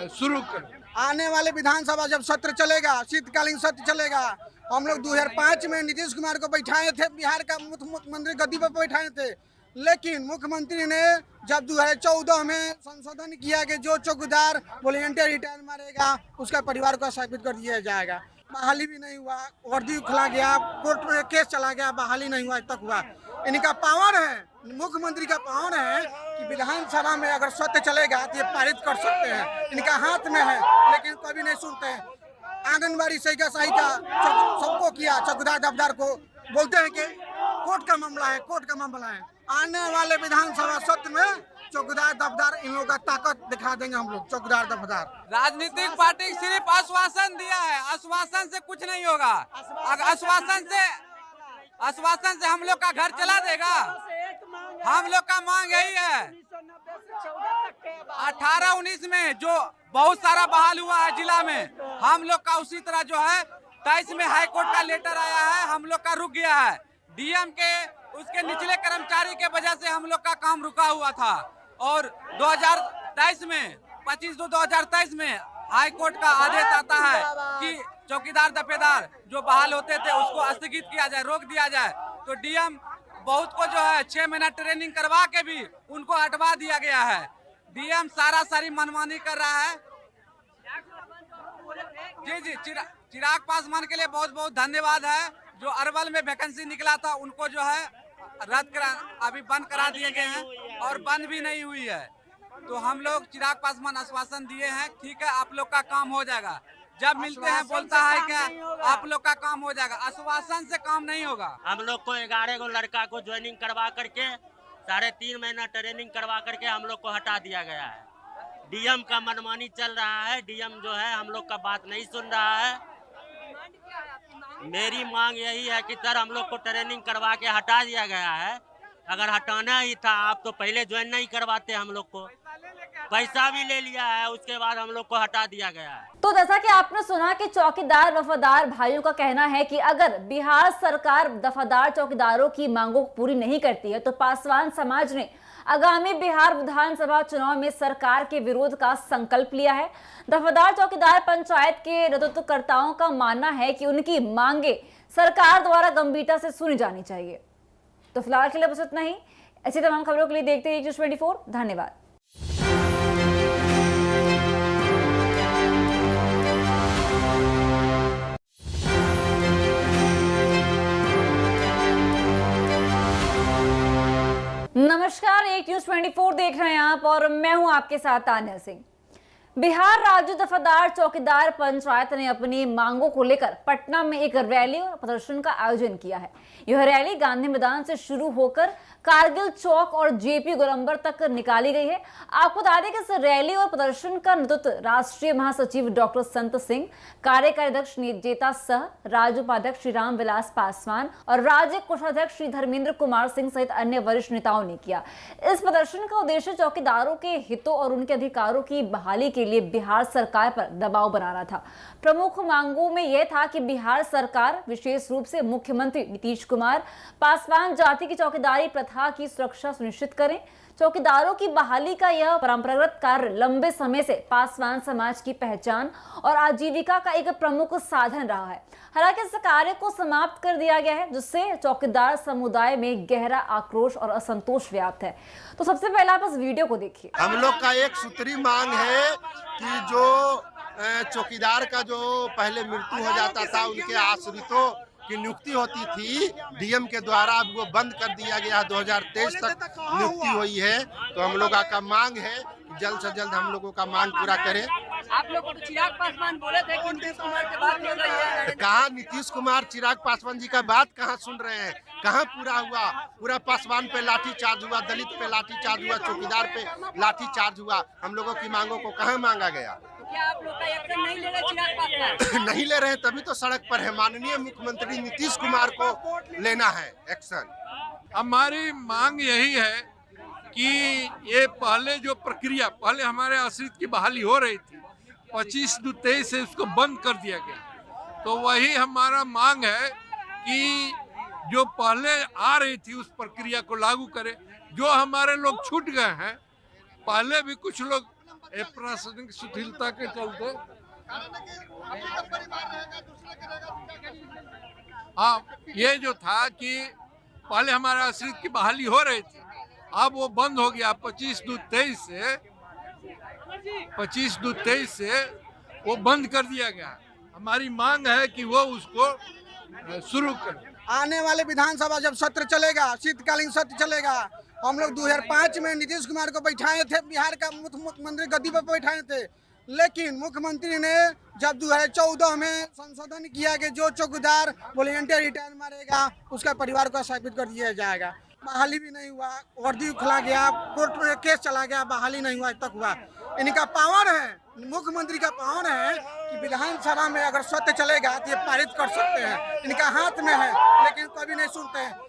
शुरू करें। आने वाले विधानसभा जब सत्र चलेगा, शीतकालीन सत्र चलेगा, हम लोग 2005 में नीतीश कुमार को बैठाए थे, बिहार का मुख्यमंत्री गद्दी पर बैठाए थे। लेकिन मुख्यमंत्री ने जब 2014 में संशोधन किया कि जो चौकीदार वॉलंटियर रिटायर मारेगा उसका परिवार को स्थापित कर दिया जाएगा, बहाली भी नहीं हुआ, वर्दी खुला गया, कोर्ट में केस चला गया, बहाली नहीं हुआ, आज तक हुआ। इनका पावर है, मुख्यमंत्री का पावर है कि विधानसभा में अगर सत्य चलेगा तो ये पारित कर सकते हैं, इनका हाथ में है। लेकिन कभी नहीं सुनते हैं। आंगनबाड़ी सहिका सबको किया, चौकीदार दफ्तर को बोलते हैं कि कोर्ट का मामला है, कोर्ट का मामला है। आने वाले विधानसभा सत्र में चौकीदार दफ्तर इन लोगों का ताकत दिखा देंगे हम लोग। चौकीदार दफ्तर राजनीतिक पार्टी सिर्फ आश्वासन दिया है, आश्वासन से कुछ नहीं होगा। आश्वासन से हम लोग का घर चला देगा। हम लोग का मांग यही है, 18-19 में जो बहुत सारा बहाल हुआ है जिला में, हम लोग का उसी तरह जो है 23 में हाई कोर्ट का लेटर आया है, हम लोग का रुक गया है। डीएम के उसके निचले कर्मचारी के वजह से हम लोग का काम रुका हुआ था। और 2023 में 25/2/2023 में हाई कोर्ट का आदेश आता है कि चौकीदार दफेदार जो बहाल होते थे उसको स्थगित किया जाए, रोक दिया जाए। तो डीएम बहुत को जो है 6 महीना ट्रेनिंग करवा के भी उनको हटवा दिया गया है। डीएम सारी मनमानी कर रहा है। जी, चिराग पासवान के लिए बहुत बहुत धन्यवाद है। जो अरवल में वैकेंसी निकला था उनको जो है अभी बंद करा दिए गए हैं और बंद भी नहीं हुई है। तो हम लोग चिराग पासवान आश्वासन दिए हैं, ठीक है आप लोग का काम हो जाएगा। जब मिलते हैं बोलता है क्या आप लोग का काम हो जाएगा, आश्वासन से काम नहीं होगा। हम लोग को 11 गो लड़का को ज्वाइनिंग करवा करके 3.5 महीना ट्रेनिंग करवा करके हम लोग को हटा दिया गया है। डीएम का मनमानी चल रहा है, डीएम जो है हम लोग का बात नहीं सुन रहा है। मेरी मांग यही है कि सर हम लोग को ट्रेनिंग करवा के हटा दिया गया है। अगर हटाना ही था आप तो पहले ज्वाइन नहीं करवाते, हम लोग को पैसा भी ले लिया है, उसके बाद हम लोग को हटा दिया गया है। तो जैसा कि आपने सुना कि चौकीदार वफादार भाइयों का कहना है कि अगर बिहार सरकार दफादार चौकीदारों की मांगों को पूरी नहीं करती है तो पासवान समाज ने आगामी बिहार विधानसभा चुनाव में सरकार के विरोध का संकल्प लिया है। दफादार चौकीदार पंचायत के नेतृत्वकर्ताओं का मानना है कि उनकी मांगे सरकार द्वारा गंभीरता से सुनी जानी चाहिए। तो फिलहाल के लिए बस इतना ही। ऐसी तमाम खबरों के लिए देखते रहिए न्यूज़ 24। धन्यवाद। नमस्कार, एक न्यूज़ 24 देख रहे हैं आप और मैं हूं आपके साथ तान्या सिंह। बिहार राज्य दफादार चौकीदार पंचायत ने अपनी मांगों को लेकर पटना में एक रैली और प्रदर्शन का आयोजन किया है। यह रैली गांधी मैदान से शुरू होकर कारगिल चौक और जेपी गोलंबर तक निकाली गई है। आपको बता दें कि इस रैली और प्रदर्शन का नेतृत्व राष्ट्रीय महासचिव डॉक्टर संत सिंह, कार्यकारी अध्यक्ष जेता सह, राज्य उपाध्यक्ष श्री राम विलास पासवान और राज्य कोषाध्यक्ष श्री धर्मेंद्र कुमार सिंह सहित अन्य वरिष्ठ नेताओं ने किया। इस प्रदर्शन का उद्देश्य चौकीदारों के हितों और उनके अधिकारों की बहाली के लिए बिहार सरकार पर दबाव बनाना था। प्रमुख मांगों में यह था कि बिहार सरकार, विशेष रूप से मुख्यमंत्री नीतीश कुमार, पासवान जाति की चौकीदारी प्रथा की सुरक्षा सुनिश्चित करें। चौकीदारों की बहाली का यह परंपरागत कार्य लंबे समय से पासवान समाज की पहचान और आजीविका का एक प्रमुख साधन रहा है। हालांकि इस कार्य को समाप्त कर दिया गया है, जिससे चौकीदार समुदाय में गहरा आक्रोश और असंतोष व्याप्त है। तो सबसे पहले आप इस वीडियो को देखिए। हम लोग का एक सूत्री मांग है कि जो चौकीदार का जो पहले मृत्यु हो जाता था, उनके आश्रितों की नियुक्ति होती थी डीएम के द्वारा, अब वो बंद कर दिया गया। 2023 तक नियुक्ति हुई है। तो हम लोगों का मांग है जल्द से जल्द हम लोगों का मांग पूरा करें। आप लोग को तो चिराग पासवान बोले थे कि नीतीश कुमार से बात हो रही है। कहाँ नीतीश कुमार चिराग पासवान जी का बात कहाँ सुन रहे हैं? कहाँ पूरा हुआ? पूरा पासवान पे लाठी चार्ज हुआ, दलित पे लाठी चार्ज हुआ, चौकीदार पे लाठी चार्ज हुआ। हम लोगों की मांगों को कहाँ मांगा गया? तो क्या आप लोग का एक्शन नहीं ले रहे चिराग पासवान? नहीं ले रहे, तभी तो सड़क पर है। माननीय मुख्यमंत्री नीतीश कुमार को लेना है एक्शन। हमारी मांग यही है कि ये पहले जो प्रक्रिया, पहले हमारे आश्रित की बहाली हो रही थी, 25/23 से उसको बंद कर दिया गया। तो वही हमारा मांग है कि जो पहले आ रही थी उस प्रक्रिया को लागू करें। जो हमारे लोग छूट गए हैं, पहले भी कुछ लोग प्रशासनिक शिथिलता के चलते, हाँ, ये जो था कि पहले हमारे आश्रित की बहाली हो रही थी, अब वो बंद हो गया। 25/23 से वो बंद कर दिया गया। हमारी मांग है कि वो उसको शुरू करें। आने वाले विधानसभा जब सत्र चलेगा, शीतकालीन सत्र चलेगा, हम लोग 2005 में नीतीश कुमार को बैठाए थे, बिहार का मुख्यमंत्री गद्दी पर बैठाए थे। लेकिन मुख्यमंत्री ने जब 2014 में संशोधन किया कि जो चौकीदार वॉलंटियर रिटायर मारेगा उसका परिवार को स्थापित कर दिया जाएगा, बहाली भी नहीं हुआ। वर्दी खुला गया, कोर्ट में केस चला गया, बहाली नहीं हुआ, आज तक हुआ। इनका पावर है, मुख्यमंत्री का पावर है कि विधानसभा में अगर सत्य चलेगा तो ये पारित कर सकते हैं। इनका हाथ में है, लेकिन कभी नहीं सुनते हैं।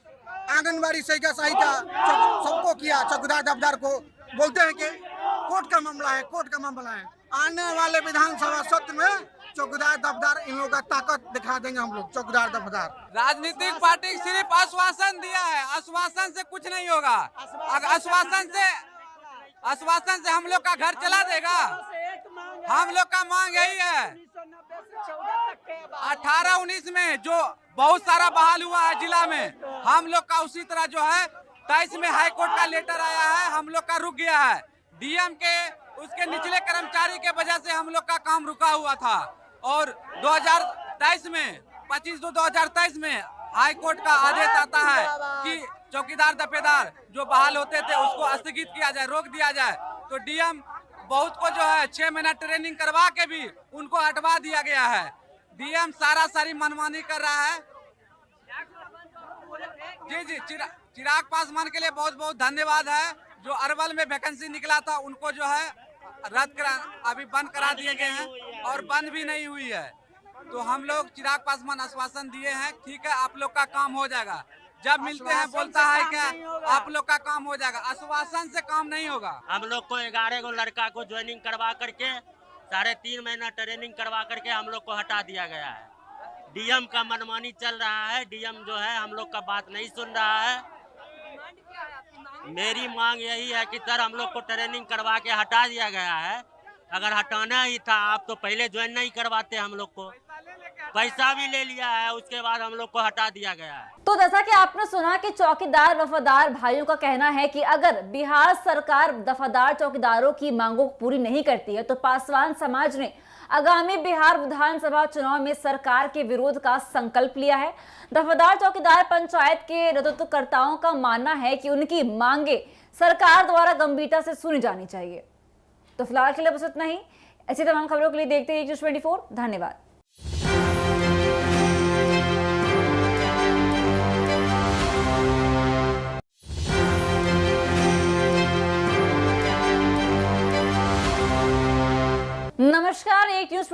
आंगनबाड़ी सहिका सबको किया, चौकीदार दफ्तर को बोलते हैं कि कोर्ट का मामला है, कोर्ट का मामला है। आने वाले विधानसभा सत्र में चौकीदार दफ्तर इन लोगों का ताकत दिखा देंगे हम लोग। चौकीदार दफ्तर राजनीतिक पार्टी सिर्फ आश्वासन दिया है, आश्वासन से कुछ नहीं होगा। अगर आश्वासन से हम लोग का घर चला देगा। हम लोग का मांग यही है, 18-19 में जो बहुत सारा बहाल हुआ है जिला में, हम लोग का उसी तरह जो है 23 में हाई कोर्ट का लेटर आया है, हम लोग का रुक गया है। डीएम के उसके निचले कर्मचारी के वजह से हम लोग का काम रुका हुआ था। और 2023 में 25/2/2023 में हाई कोर्ट का आदेश आता है कि चौकीदार दफेदार जो बहाल होते थे उसको स्थगित किया जाए, रोक दिया जाए। तो डीएम बहुत को जो है 6 महीना ट्रेनिंग करवा के भी उनको हटवा दिया गया है। डीएम सारी मनमानी कर रहा है। जी, चिराग पासवान के लिए बहुत बहुत धन्यवाद है। जो अरवल में वैकेंसी निकला था उनको जो है रद्द करा, अभी बंद करा दिए गए हैं और बंद भी नहीं हुई है। तो हम लोग चिराग पासवान आश्वासन दिए हैं, ठीक है आप लोग का काम हो जाएगा। जब मिलते हैं बोलता है क्या आप लोग का काम हो जाएगा, आश्वासन से काम नहीं होगा। हम लोग को 11 गो लड़का को ज्वाइनिंग करवा करके 3.5 महीना ट्रेनिंग करवा करके हम लोग को हटा दिया गया है। डीएम का मनमानी चल रहा है, डीएम जो है हम लोग का बात नहीं सुन रहा है। मेरी मांग यही है कि सर हम लोग को ट्रेनिंग करवा के हटा दिया गया है। अगर हटाना ही था आप तो पहले ज्वाइन नहीं करवाते, हम लोग को पैसा भी ले लिया है, उसके बाद हम लोग को हटा दिया गया है। तो जैसा कि आपने सुना कि चौकीदार वफादार भाइयों का कहना है कि अगर बिहार सरकार दफादार चौकीदारों की मांगों को पूरी नहीं करती है तो पासवान समाज ने आगामी बिहार विधानसभा चुनाव में सरकार के विरोध का संकल्प लिया है। दफादार चौकीदार पंचायत के नेतृत्वकर्ताओं का मानना है कि उनकी मांगे सरकार द्वारा गंभीरता से सुनी जानी चाहिए। तो फिलहाल के लिए बस इतना ही। ऐसी तमाम खबरों के लिए देखते रहिए न्यूज़ 24। धन्यवाद। नमस्कार, एक न्यूज़